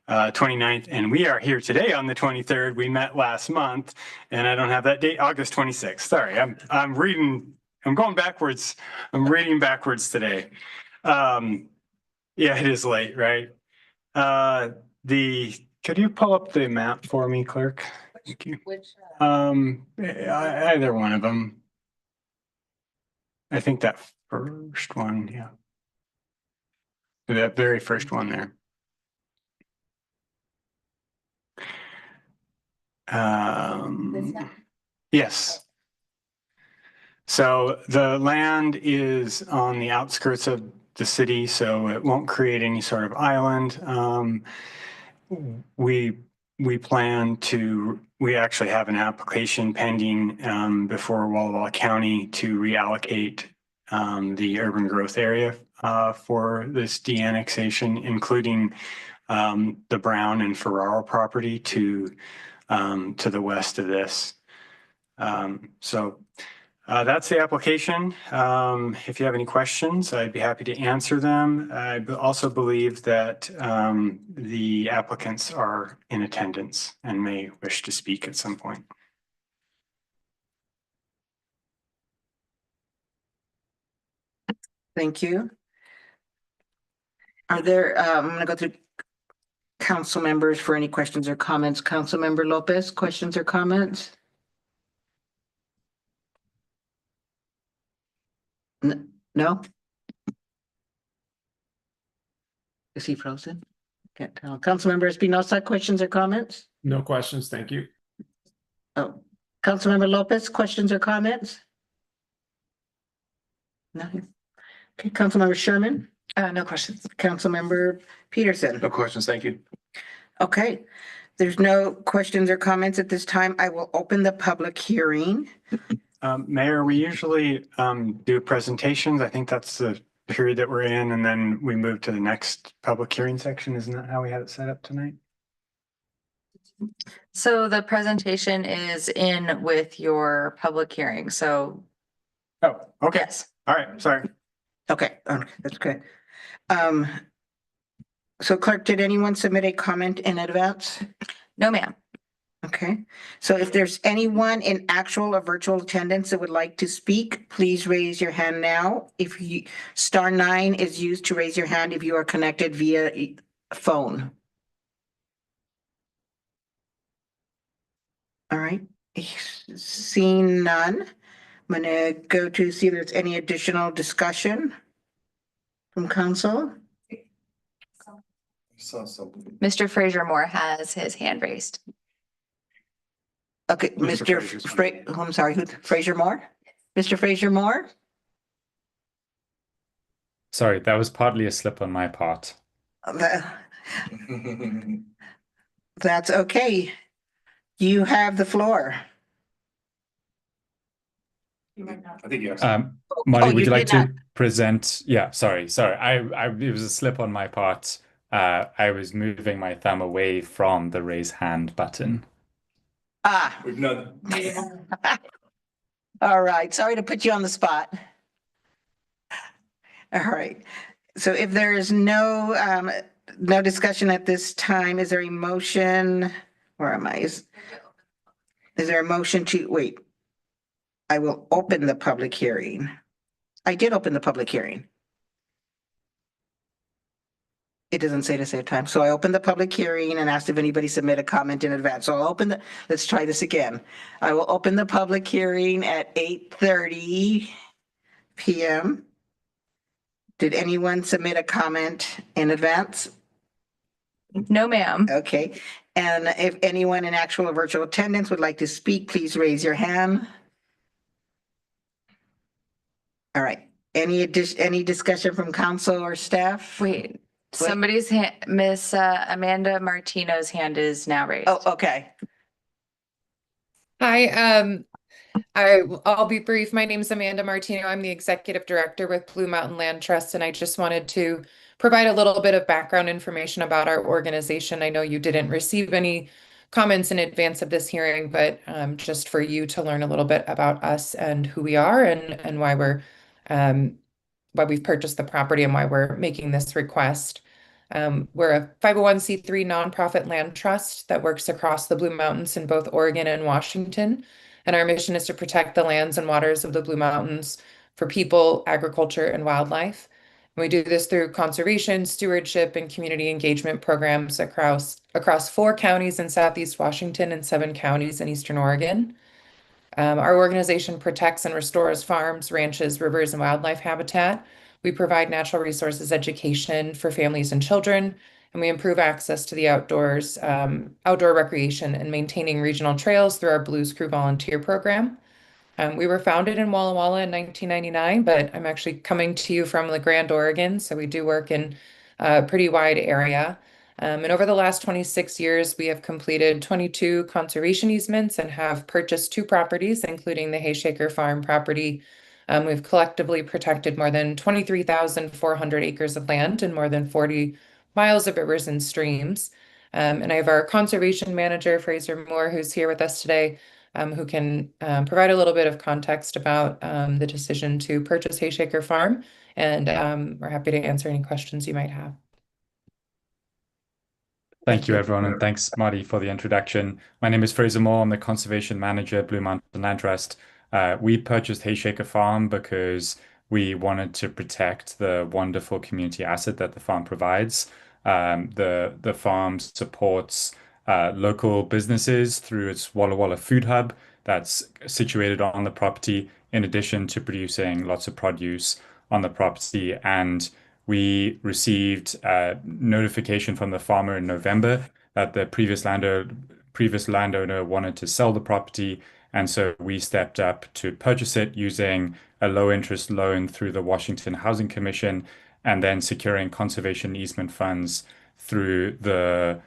29th, and we are here today on the 23rd. We met last month, and I don't have that date, August 26th. Sorry, I'm going backwards. I'm reading backwards today. Yeah, it is late, right? Could you pull up the map for me, clerk? Thank you. Either one of them. I think that first one, yeah. That very first one there. Yes. So the land is on the outskirts of the city, so it won't create any sort of island. We actually have an application pending before Walla Walla County to reallocate the urban growth area for this de-annexation, including the Brown and Ferraro property to the west of this. So that's the application. If you have any questions, I'd be happy to answer them. I also believe that the applicants are in attendance and may wish to speak at some point. Thank you. Are there, I'm going to go through council members for any questions or comments. Councilmember Lopez, questions or comments? No? Is he frozen? Can't tell. Councilmember Espinosa, questions or comments? No questions, thank you. Oh, Councilmember Lopez, questions or comments? Nothing. Okay, Councilmember Sherman, No questions. Councilmember Peterson. No questions, thank you. Okay, there's no questions or comments at this time. I will open the public hearing. Mayor, we usually do presentations. I think that's the period that we're in, and then we move to the next public hearing section. Isn't that how we had it set up tonight? So the presentation is in with your public hearing. So Oh, okay. yes. All right, sorry. Okay, that's good. So clerk, did anyone submit a comment in advance? No, ma'am. Okay, so if there's anyone in actual or virtual attendance that would like to speak, please raise your hand now. If you, *9 is used to raise your hand if you are connected via phone. All right, seeing none, I'm gonna go to see if there's any additional discussion from council. Mr. Fraser Moore has his hand raised. Okay, Mr. I'm sorry, who, Fraser Moore? Mr. Fraser Moore? Sorry, that was partly a slip on my part. That's okay. You have the floor. I think yes. Marty, you would you like did not. to present? Yeah, sorry. It was a slip on my part. I was moving my thumb away from the raise hand button. We've known. All right, sorry to put you on the spot. All right, so if there is no discussion at this time, is there a motion? Where am I? Is there a motion to, wait. I will open the public hearing. I did open the public hearing. It doesn't say to save time. So I opened the public hearing and asked if anybody submit a comment in advance. So I'll open let's try this again. I will open the public hearing at 8:30 p.m. Did anyone submit a comment in advance? No, ma'am. Okay. And if anyone in actual or virtual attendance would like to speak, please raise your hand. All right. Any discussion from council or staff? Wait, somebody's hand, Miss Amanda Martino's hand is now raised. Oh, okay. Hi, I'll be brief. My name is Amanda Martino. I'm the executive director with Blue Mountain Land Trust, and I just wanted to provide a little bit of background information about our organization. I know you didn't receive any comments in advance of this hearing, but just for you to learn a little bit about us and who we are and why we've purchased the property and why we're making this request. We're a 501c3 nonprofit land trust that works across the Blue Mountains in both Oregon and Washington. And our mission is to protect the lands and waters of the Blue Mountains for people, agriculture, and wildlife. And we do this through conservation, stewardship, and community engagement programs across 4 counties in Southeast Washington and 7 counties in Eastern Oregon. Our organization protects and restores farms, ranches, rivers, and wildlife habitat. We provide natural resources education for families and children, and we improve access to the outdoors, outdoor recreation, and maintaining regional trails through our Blues Crew volunteer program. We were founded in Walla Walla in 1999, but I'm actually coming to you from LeGrand, Oregon, so we do work in a pretty wide area. And over the last 26 years, we have completed 22 conservation easements and have purchased 2 properties, including the Hayshaker Farm property. We've collectively protected more than 23,400 acres of land and more than 40 miles of rivers and streams. And I have our conservation manager, Fraser Moore, who's here with us today, who can provide a little bit of context about the decision to purchase Hayshaker Farm. And we're happy to answer any questions you might have. Thank you, everyone, and thanks, Marty, for the introduction. My name is Fraser Moore. I'm the conservation manager at Blue Mountain Land Trust. We purchased Hayshaker Farm because we wanted to protect the wonderful community asset that the farm provides. The farm supports local businesses through its Walla Walla Food Hub that's situated on the property, in addition to producing lots of produce on the property. And we received notification from the farmer in November that the previous landowner wanted to sell the property. And so we stepped up to purchase it using a low interest loan through the Washington Housing Commission, and then securing conservation easement funds through the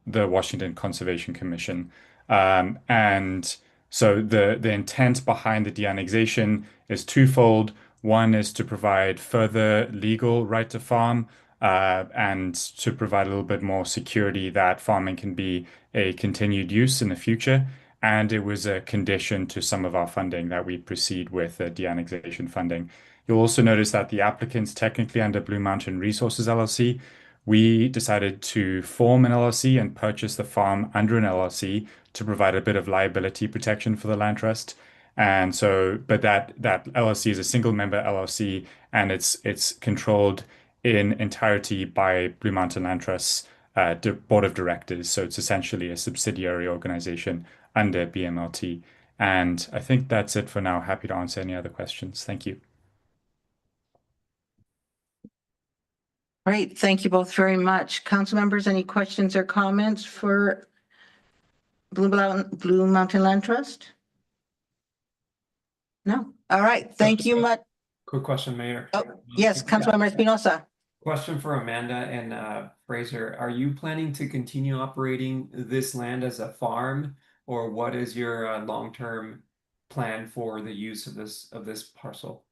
Washington Conservation Commission. And so the intent behind the de-annexation is twofold. One is to provide further legal right to farm, and to provide a little bit more security that farming can be a continued use in the future. And it was a condition to some of our funding that we proceed with the de-annexation funding. You'll also notice that the applicant's technically under Blue Mountain Resources LLC. We decided to form an LLC and purchase the farm under an LLC to provide a bit of liability protection for the land trust. And so, but that LLC is a single member LLC, and it's controlled in entirety by Blue Mountain Land Trust's board of directors. So it's essentially a subsidiary organization under BMLT. And I think that's it for now. Happy to answer any other questions. Thank you. Great, thank you both very much. Council members, any questions or comments for Blue Mountain Land Trust? No, all right, thank you much. Quick question, Mayor. Oh, yes, Councilmember Espinosa. Question for Amanda and Fraser. Are you planning to continue operating this land as a farm, or what is your long-term plan for the use of this parcel?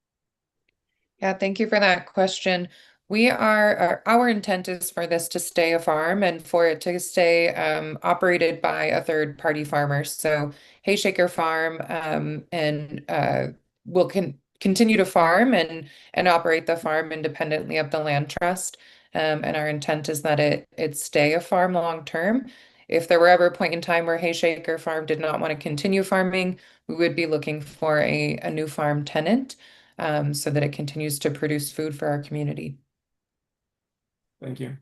Yeah, thank you for that question. Our intent is for this to stay a farm and for it to stay operated by a third-party farmer. So Hayshaker Farm will continue to farm and operate the farm independently of the land trust. And our intent is that it stay a farm long term. If there were ever a point in time where Hayshaker Farm did not want to continue farming, we would be looking for a new farm tenant so that it continues to produce food for our community. Thank you.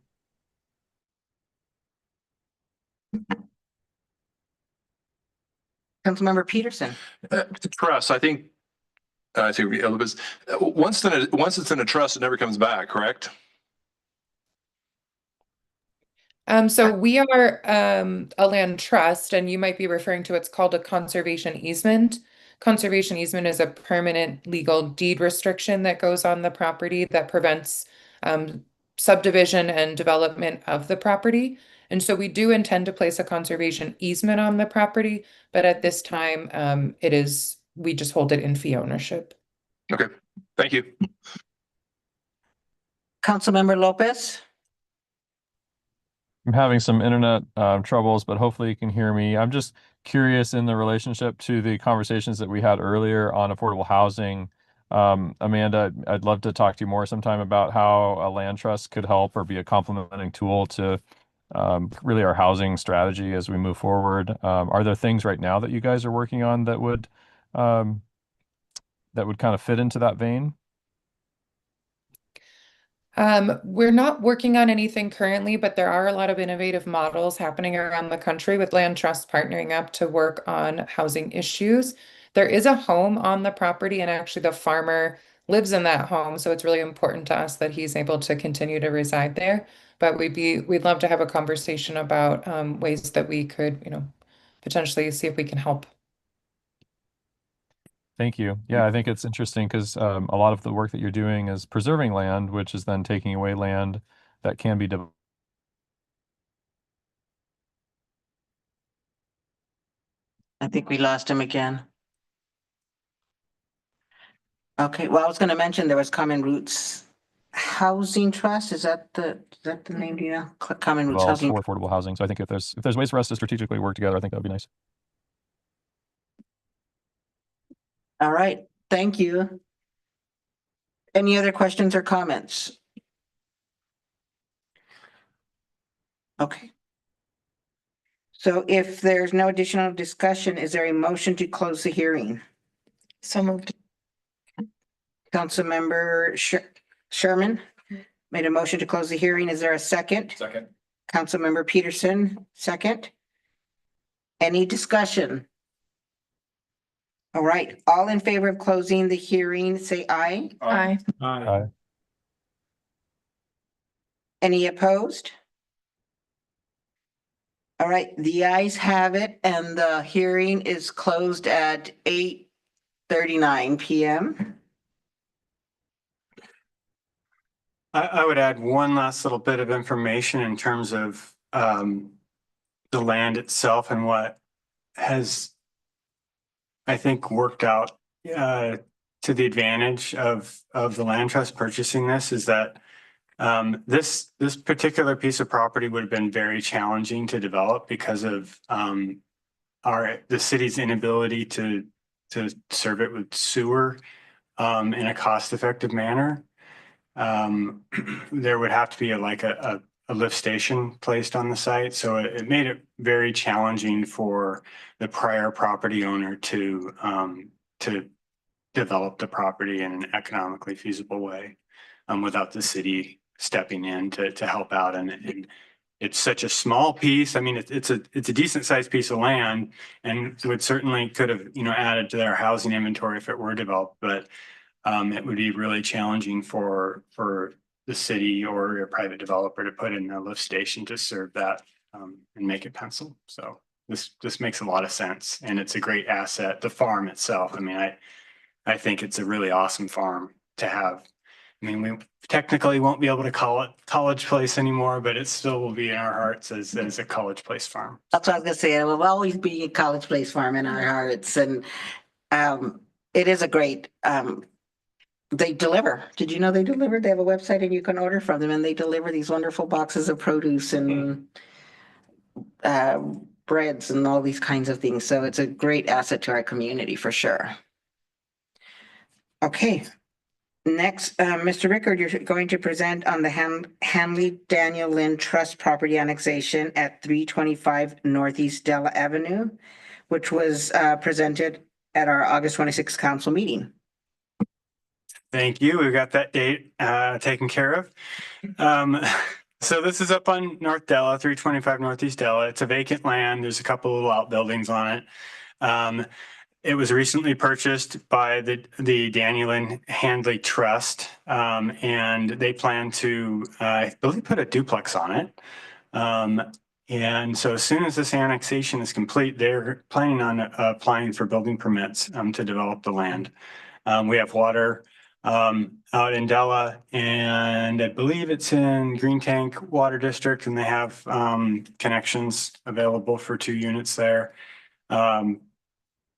Councilmember Peterson. Trust, I think Elizabeth, once it's in a trust, it never comes back, correct? So we are a land trust, and you might be referring to it's called a conservation easement. Conservation easement is a permanent legal deed restriction that goes on the property that prevents subdivision and development of the property. And so we do intend to place a conservation easement on the property, but at this time, we just hold it in fee ownership. Okay, thank you. Councilmember Lopez. I'm having some internet troubles, but hopefully you can hear me. I'm just curious in the relationship to the conversations that we had earlier on affordable housing. Amanda, I'd love to talk to you more sometime about how a land trust could help or be a complementing tool to really our housing strategy as we move forward. Are there things right now that you guys are working on that would kind of fit into that vein? We're not working on anything currently, but there are a lot of innovative models happening around the country with land trusts partnering up to work on housing issues. There is a home on the property, and actually the farmer lives in that home, so it's really important to us that he's able to continue to reside there. But we'd love to have a conversation about ways that we could, potentially see if we can help. Thank you. Yeah, I think it's interesting because a lot of the work that you're doing is preserving land, which is then taking away land that can be developed. I think we lost him again. Okay, well, I was going to mention there was Common Roots Housing Trust. Is that the name? Do you know? Common Roots Well, Housing. for affordable housing. So I think if there's ways for us to strategically work together, I think that would be nice. All right, thank you. Any other questions or comments? Okay. So if there's no additional discussion, is there a motion to close the hearing? So moved. Councilmember Sherman made a motion to close the hearing. Is there a second? Second. Councilmember Peterson, second. Any discussion? All right, all in favor of closing the hearing, say aye. Aye. Aye. Any opposed? All right, the ayes have it, and the hearing is closed at 8:39 p.m. I would add one last little bit of information in terms of the land itself and what has, I think, worked out to the advantage of the land trust purchasing this is that this particular piece of property would have been very challenging to develop because of the city's inability to serve it with sewer in a cost-effective manner. There would have to be a lift station placed on the site, so it made it very challenging for the prior property owner to develop the property in an economically feasible way without the city stepping in to help out and it's such a small piece. I mean, it's a decent sized piece of land and would certainly could have, added to their housing inventory if it were developed, but it would be really challenging for the city or a private developer to put in a lift station to serve that and make it pencil. So this makes a lot of sense, and it's a great asset. The farm itself, I mean, I think it's a really awesome farm to have. I mean, we technically won't be able to call it College Place anymore, but it still will be in our hearts as a College Place farm. That's what I was gonna say. It will always be a College Place farm in our hearts, and it is a great. They deliver. Did you know they deliver? They have a website and you can order from them, and they deliver these wonderful boxes of produce and breads and all these kinds of things. So it's a great asset to our community for sure. Okay. Next, Mr. Rickard, you're going to present on the Hanley Daniel Lynn Trust property annexation at 325 Northeast Della Avenue, which was presented at our August 26th council meeting. Thank you. We've got that date taken care of. So this is up on North Della, 325 Northeast Della. It's a vacant land. There's a couple of little outbuildings on it. It was recently purchased by the Daniel Lynn Hanley Trust, and they plan to, I believe, put a duplex on it. And so as soon as this annexation is complete, they're planning on applying for building permits to develop the land. We have water out in Della, and I believe it's in Green Tank Water District, and they have connections available for 2 units there.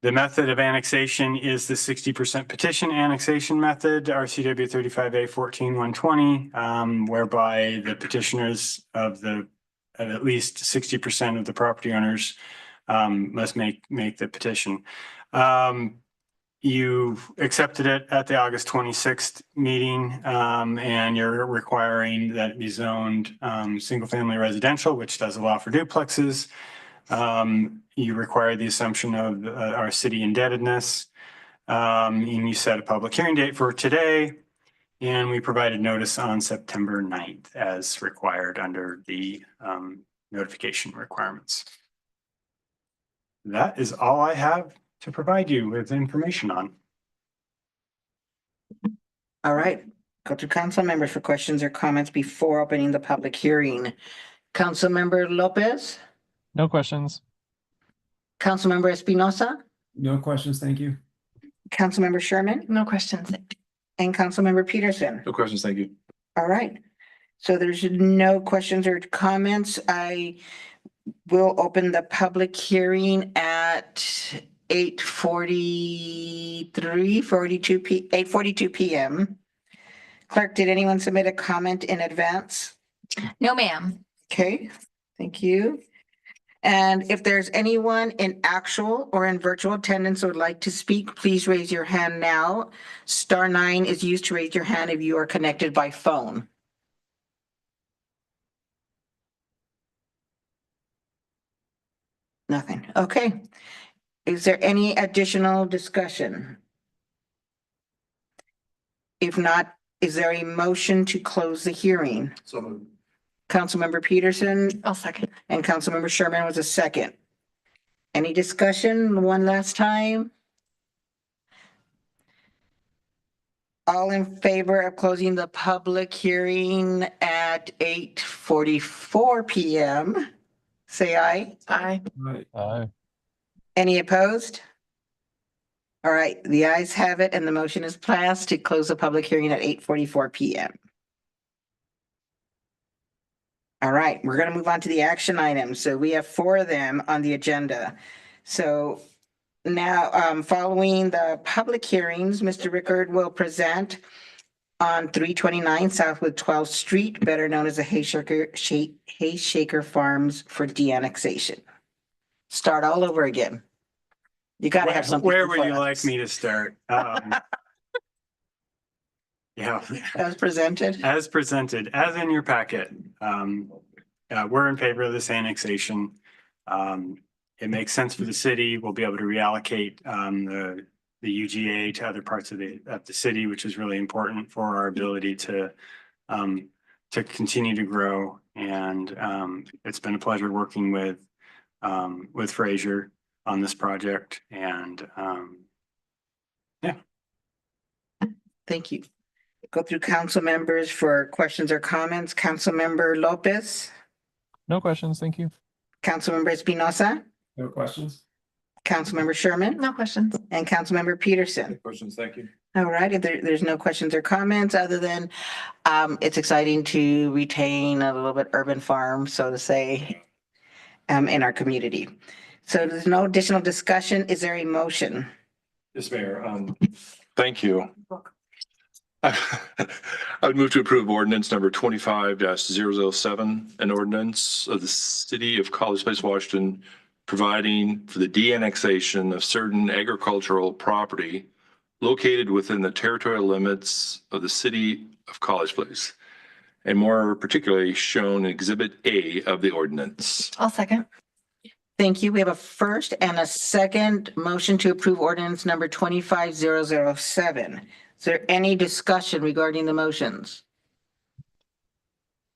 The method of annexation is the 60% petition annexation method, RCW 35A14-120, whereby the petitioners of at least 60% of the property owners must make the petition. You accepted it at the August 26th meeting, and you're requiring that it be zoned single-family residential, which does allow for duplexes. You require the assumption of our city indebtedness, and you set a public hearing date for today, and we provided notice on September 9th as required under the notification requirements. That is all I have to provide you with information on. All right, go to council members for questions or comments before opening the public hearing. Councilmember Lopez, No questions. Councilmember Espinosa, No questions, thank you. Councilmember Sherman, No questions. and Councilmember Peterson. No questions, thank you. All right, so there's no questions or comments. I will open the public hearing at 8:42 p.m. Clerk, did anyone submit a comment in advance? No, ma'am. Okay, thank you. And if there's anyone in actual or in virtual attendance who would like to speak, please raise your hand now. *9 is used to raise your hand if you are connected by phone. Nothing. Okay. Is there any additional discussion? If not, is there a motion to close the hearing? So moved. Councilmember Peterson I'll second. and Councilmember Sherman was a second. Any discussion one last time? All in favor of closing the public hearing at 8:44 p.m. Say aye. Aye. Aye. Any opposed? All right, the ayes have it and the motion is passed to close the public hearing at 8:44 p.m. All right, we're going to move on to the action items. So we have 4 of them on the agenda. So now, following the public hearings, Mr. Rickard will present on 329 Southwood 12th Street, better known as the Hayshaker Farms for de-annexation. Start all over again. You got to have something. Where would for you us. like me to start? Yeah. As presented? As presented, as in your packet. We're in favor of this annexation. It makes sense for the city. We'll be able to reallocate the UGA to other parts of the city, which is really important for our ability to continue to grow And it's been a pleasure working with Fraser on this project. And yeah. Thank you. Go through council members for questions or comments. Councilmember Lopez, No questions. Thank you. Councilmember Espinosa, No questions? Councilmember Sherman, No questions. and Councilmember Peterson. Questions, thank you. All right, if there's no questions or comments other than it's exciting to retain a little bit urban farm, so to say, in our community. So there's no additional discussion. Is there a motion? Yes, Mayor. Thank you. I would move to approve ordinance number 25-007, an ordinance of the city of College Place, Washington, providing for the de-annexation of certain agricultural property located within the territorial limits of the city of College Place, and more particularly shown in Exhibit A of the ordinance. I'll second. Thank you. We have a first and a second motion to approve ordinance number 25-007. Is there any discussion regarding the motions?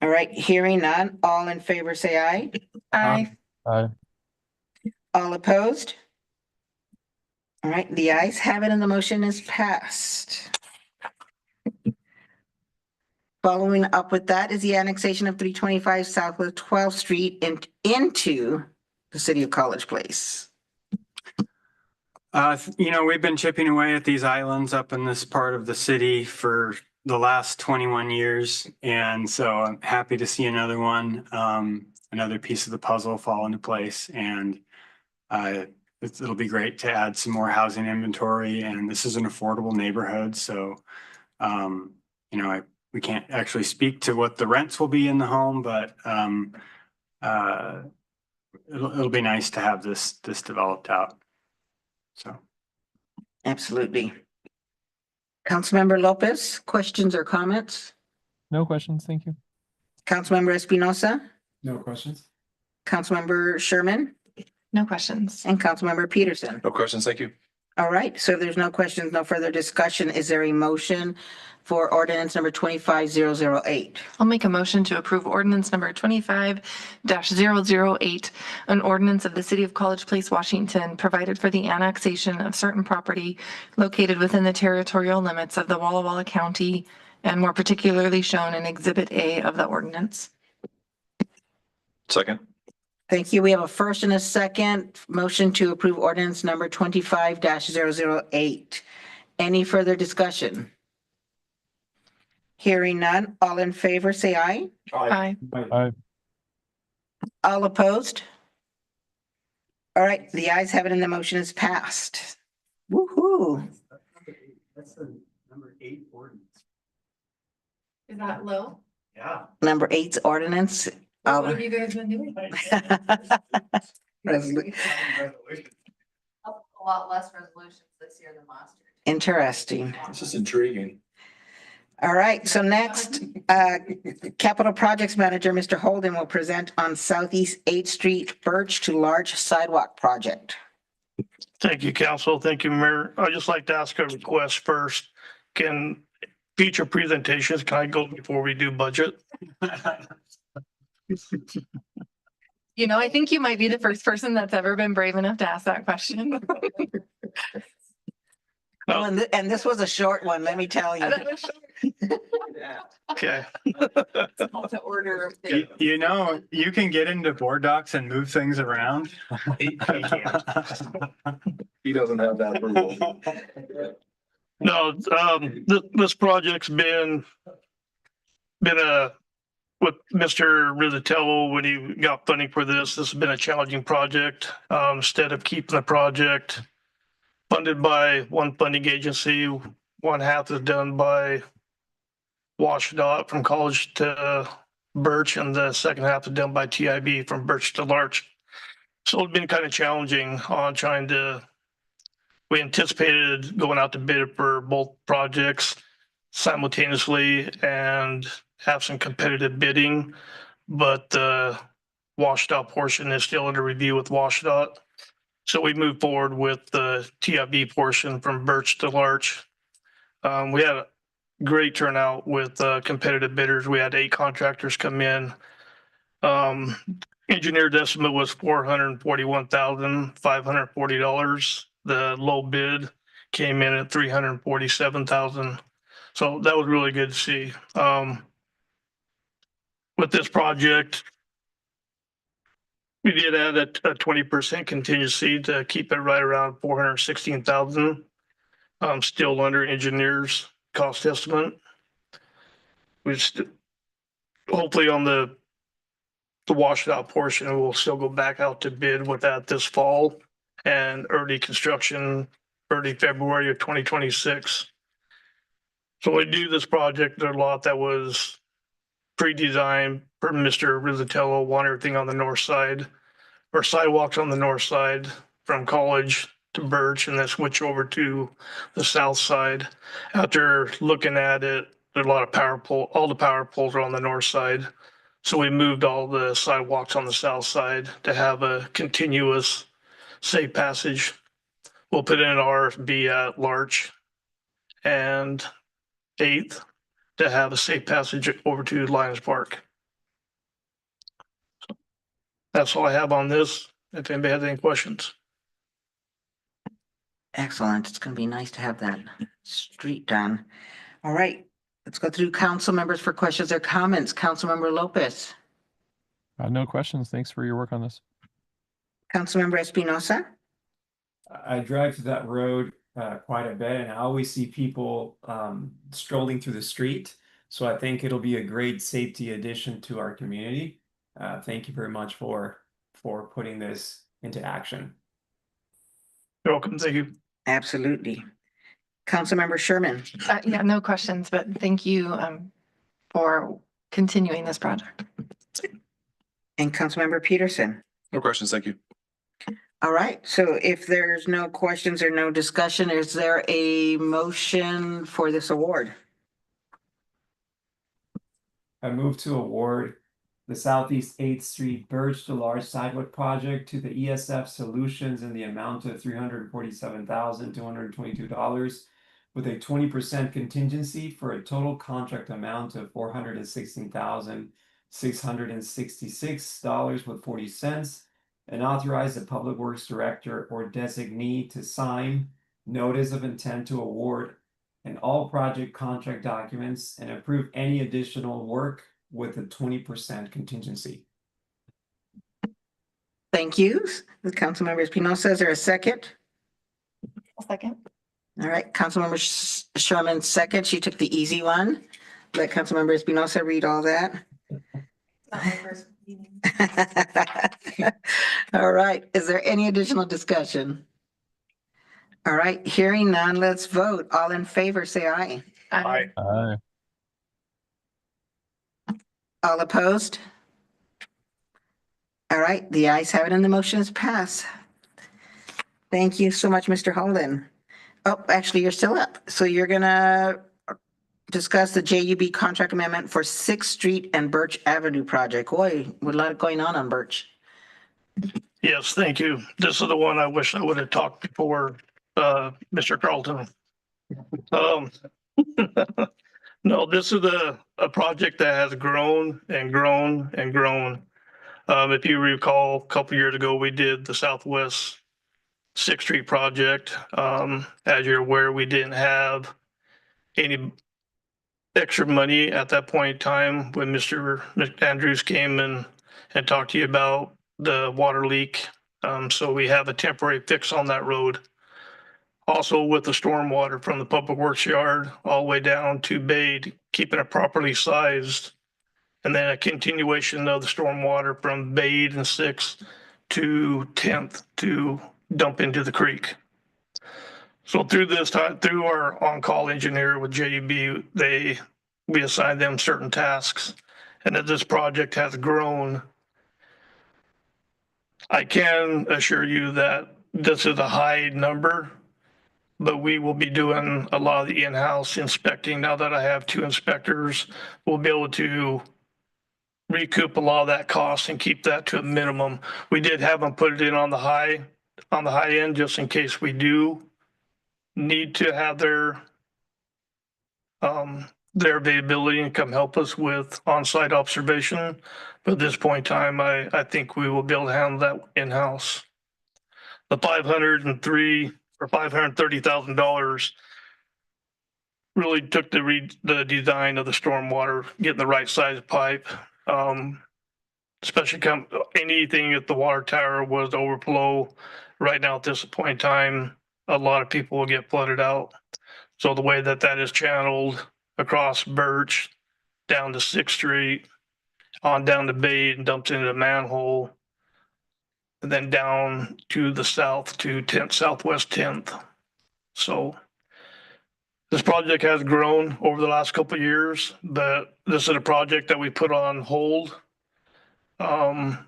All right, hearing none. All in favor, say aye. Aye. Aye. All opposed? All right, the ayes have it and the motion is passed. Following up with that is the annexation of 325 Southwest 12th Street into the city of College Place. We've been chipping away at these islands up in this part of the city for the last 21 years. And so I'm happy to see another one, another piece of the puzzle fall into place. And it'll be great to add some more housing inventory. And this is an affordable neighborhood. So, we can't actually speak to what the rents will be in the home, but it'll be nice to have this developed out. So. Absolutely. Councilmember Lopez, questions or comments? No questions. Thank you. Councilmember Espinosa, No questions? Councilmember Sherman, No questions. and Councilmember Peterson. No questions, thank you. All right, so if there's no questions, no further discussion, is there a motion for ordinance number 25-008? I'll make a motion to approve ordinance number 25-008, an ordinance of the city of College Place, Washington, provided for the annexation of certain property located within the territorial limits of the Walla Walla County, and more particularly shown in Exhibit A of the ordinance. Second. Thank you. We have a first and a second motion to approve ordinance number 25-008. Any further discussion? Hearing none, all in favor, say aye. Aye. Aye. All opposed? All right, the ayes have it and the motion is passed. Woo-hoo. That's the number 8 ordinance. Is that low? Yeah. Number 8's ordinance. What have you guys been doing? Resolu- A lot less resolutions this year than last year. Interesting. This is intriguing. All right, so next, Capital Projects Manager, Mr. Holden, will present on Southeast 8th Street Birch to Larch Sidewalk Project. Thank you, council. Thank you, Mayor. I'd just like to ask a request first. Can future presentations, can I go before we do budget? I think you might be the first person that's ever been brave enough to ask that question. Oh, and this was a short one, let me tell you. Okay. To order. You can get into board docs and move things around. He doesn't have that approval. No, this project's been with Mr. Rizzatello, when he got funding for this has been a challenging project. Instead of keeping the project funded by one funding agency, one half is done by WashDOT from College to Birch, and the second half is done by TIB from Birch to Larch. So it's been kind of challenging on trying to, we anticipated going out to bid for both projects simultaneously and have some competitive bidding, but the WashDOT portion is still under review with WashDOT. So we moved forward with the TIB portion from Birch to Larch. We had a great turnout with competitive bidders. We had 8 contractors come in, Engineered estimate was $441,540. The low bid came in at $347,000. So that was really good to see. With this project, we did add a 20% contingency to keep it right around 416,000. Still under engineers' cost estimate. We hopefully on the washed out portion, we'll still go back out to bid with that this fall and early construction, early February of 2026. So when we do this project, there's a lot that was pre-designed for Mr. Rizzatello, want everything on the north side or sidewalks on the north side from College to Birch and then switch over to the south side. After looking at it, there's a lot of power pole, all the power poles are on the north side. So we moved all the sidewalks on the south side to have a continuous safe passage. We'll put in an RFB at Larch and 8th to have a safe passage over to Lions Park. That's all I have on this. If anybody has any questions. Excellent. It's going to be nice to have that street done. All right. Let's go through council members for questions or comments. Councilmember Lopez. No questions. Thanks for your work on this. Councilmember Espinosa. I drive through that road quite a bit, and I always see people strolling through the street. So I think it'll be a great safety addition to our community. Thank you very much for putting this into action. You're welcome. Thank you. Absolutely. Councilmember Sherman. Yeah, no questions, but thank you for continuing this project. And Councilmember Peterson. No questions. Thank you. All right. So if there's no questions or no discussion, is there a motion for this award? I move to award the Southeast 8th Street Birch to Large Sidewalk Project to the ESF Solutions in the amount of $347,222 with a 20% contingency for a total contract amount of $416,666.40 and authorize the Public Works Director or designee to sign notice of intent to award and all project contract documents and approve any additional work with a 20% contingency. Thank you. The Councilmember Espinosa, is there a second? A second. All right, Councilmember Sherman, second. She took the easy one. Let Councilmember Espinosa read all that. All right, is there any additional discussion? All right, hearing none, let's vote. All in favor, say aye. Aye. Aye. All opposed? All right, the ayes have it and the motion is passed. Thank you so much, Mr. Holden. Oh, actually, you're still up. So you're gonna discuss the JUB contract amendment for 6th Street and Birch Avenue project. Boy, with a lot going on Birch. Yes, thank you. This is the one I wish I would have talked before, Mr. Carlton. No, this is a project that has grown and grown and grown. If you recall, a couple years ago, we did the Southwest 6th Street project. As you're aware, we didn't have any extra money at that point in time when Mr. Andrews came and talked to you about the water leak. So we have a temporary fix on that road. Also with the stormwater from the public works yard all the way down to Bade, keeping it properly sized. And then a continuation of the stormwater from Bade and 6th to 10th to dump into the creek. So through this time, through our on-call engineer with JUB, we assigned them certain tasks. And as this project has grown, I can assure you that this is a high number, but we will be doing a lot of the in-house inspecting. Now that I have 2 inspectors, we'll be able to recoup a lot of that cost and keep that to a minimum. We did have them put it in on the high end, just in case we do need to have their their availability and come help us with on-site observation. But at this point in time, I think we will be able to handle that in-house. The $530,000 really took the design of the stormwater, getting the right size pipe. Especially anything at the water tower was overflow. Right now at this point in time, a lot of people will get flooded out. So the way that is channeled across Birch, down to 6th Street, on down to Bade and dumped into the manhole, and then down to the south to 10th, Southwest 10th. So this project has grown over the last couple of years, but this is a project that we put on hold. That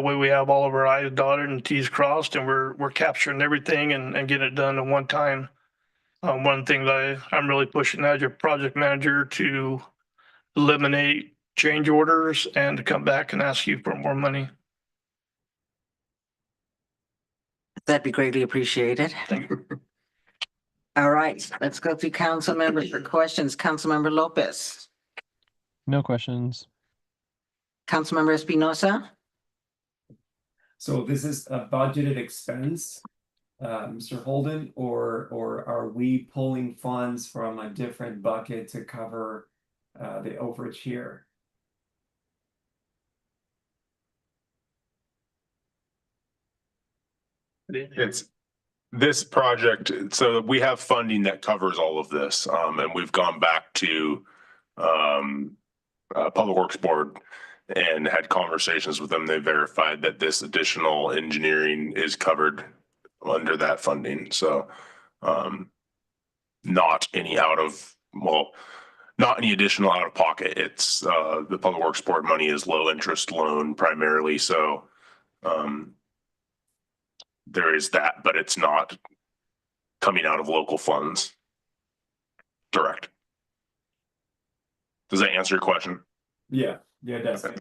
way we have all of our I's dotted and T's crossed, and we're capturing everything and getting it done at one time. One thing that I'm really pushing as your project manager to eliminate change orders and to come back and ask you for more money. That'd be greatly appreciated. Thank you. All right, let's go through council members for questions. Councilmember Lopez, No questions. Councilmember Espinosa, So this is a budgeted expense, Mr. Holden, or are we pulling funds from a different bucket to cover the overage here? It's this project, so we have funding that covers all of this, and we've gone back to Public Works Board and had conversations with them. They verified that this additional engineering is covered under that funding. So not any not any additional out of pocket. It's the Public Works Board money is low interest loan primarily. So there is that, but it's not coming out of local funds. Direct. Does that answer your question? Yeah, it does. Okay.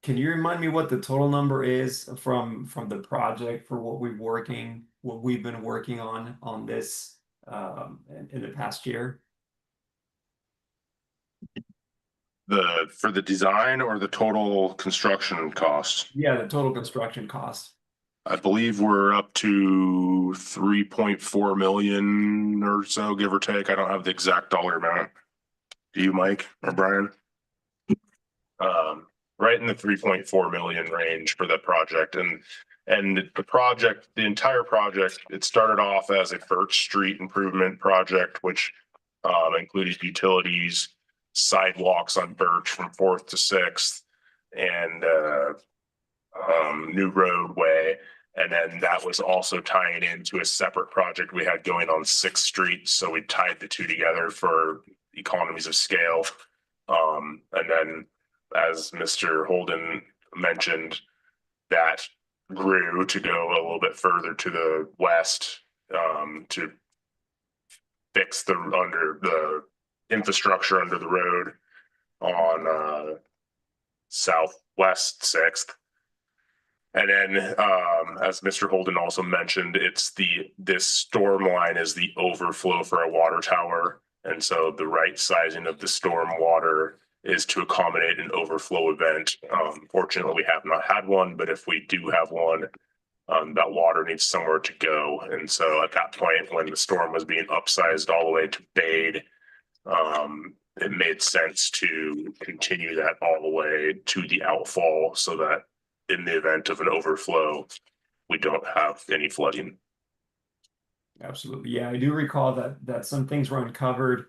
Can you remind me what the total number is from the project for what we've been working on this in the past year? For the design or the total construction cost? Yeah, the total construction cost. I believe we're up to 3.4 million or so, give or take. I don't have the exact dollar amount. Do you, Mike or Brian? Right in the 3.4 million range for that project. And the entire project, it started off as a Birch Street improvement project, which included utilities, sidewalks on Birch from 4th to 6th, and new roadway. And then that was also tying into a separate project we had going on 6th Street. So we tied the two together for economies of scale. And then, as Mr. Holden mentioned, that grew to go a little bit further to the west to fix the infrastructure under the road on Southwest 6th. And then, as Mr. Holden also mentioned, this storm line is the overflow for a water tower. And so the right sizing of the storm water is to accommodate an overflow event. Fortunately, we have not had one, but if we do have one, that water needs somewhere to go. And so at that point, when the storm was being upsized all the way to Bade, it made sense to continue that all the way to the outfall so that in the event of an overflow, we don't have any flooding. Absolutely. Yeah, I do recall that some things were uncovered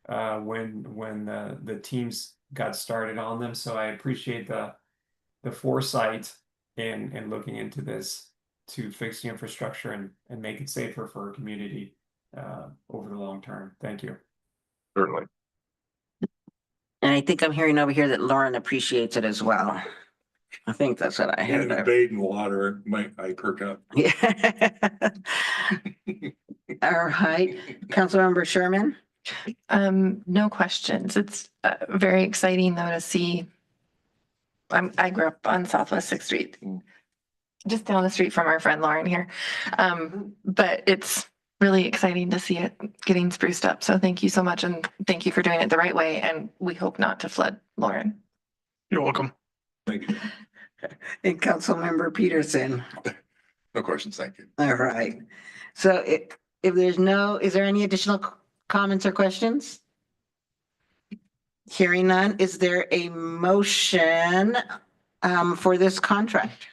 when the teams got started on them. So I appreciate the foresight in looking into this to fix the infrastructure and make it safer for our community over the long term. Thank you. Certainly. and I think I'm hearing over here that Lauren appreciates it as well. I think that's what I Yeah, heard. the bait and water, I perk up. Yeah. All right, Councilmember Sherman. No questions. It's very exciting though to see. I grew up on Southwest 6th Street, just down the street from our friend Lauren here. But it's really exciting to see it getting spruced up. So thank you so much. And thank you for doing it the right way. And we hope not to flood Lauren. You're welcome. Thank you. And Councilmember Peterson. No questions, thank you. All right. So if there's no, is there any additional comments or questions? Hearing none, is there a motion for this contract?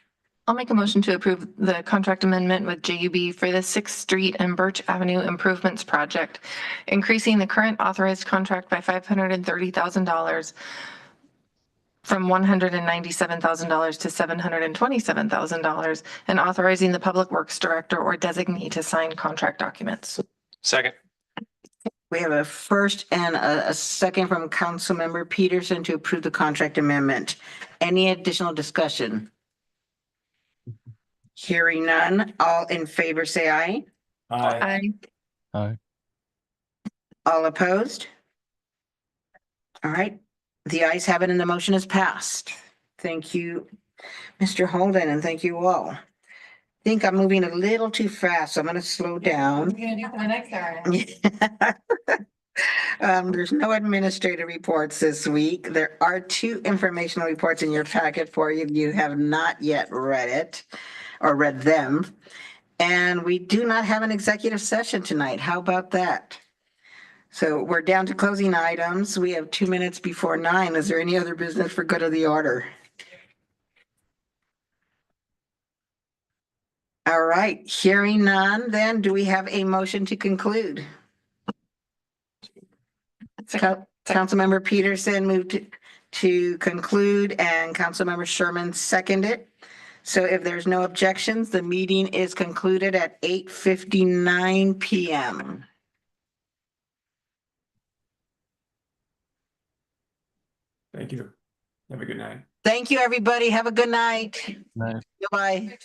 I'll make a motion to approve the contract amendment with JUB for the 6th Street and Birch Avenue Improvements Project, increasing the current authorized contract by $530,000 from $197,000 to $727,000 and authorizing the Public Works Director or designee to sign contract documents. Second. We have a first and a second from Councilmember Peterson to approve the contract amendment. Any additional discussion? Hearing none, all in favor say aye. Aye. Aye. All opposed? All right, the ayes have it and the motion is passed. Thank you, Mr. Holden, and thank you all. I think I'm moving a little too fast, so I'm gonna slow down. What are you gonna do for the next hour? There's no administrative reports this week. There are 2 informational reports in your packet for you if you have not yet read it or read them. And we do not have an executive session tonight. How about that? So we're down to closing items. We have 2 minutes before 9. Is there any other business for good of the order? All right, hearing none, then do we have a motion to conclude? Councilmember Peterson moved to conclude and Councilmember Sherman seconded. So if there's no objections, the meeting is concluded at 8:59 p.m. Thank you. Have a good night. Thank you, everybody. Have a good night. Nice. Goodbye.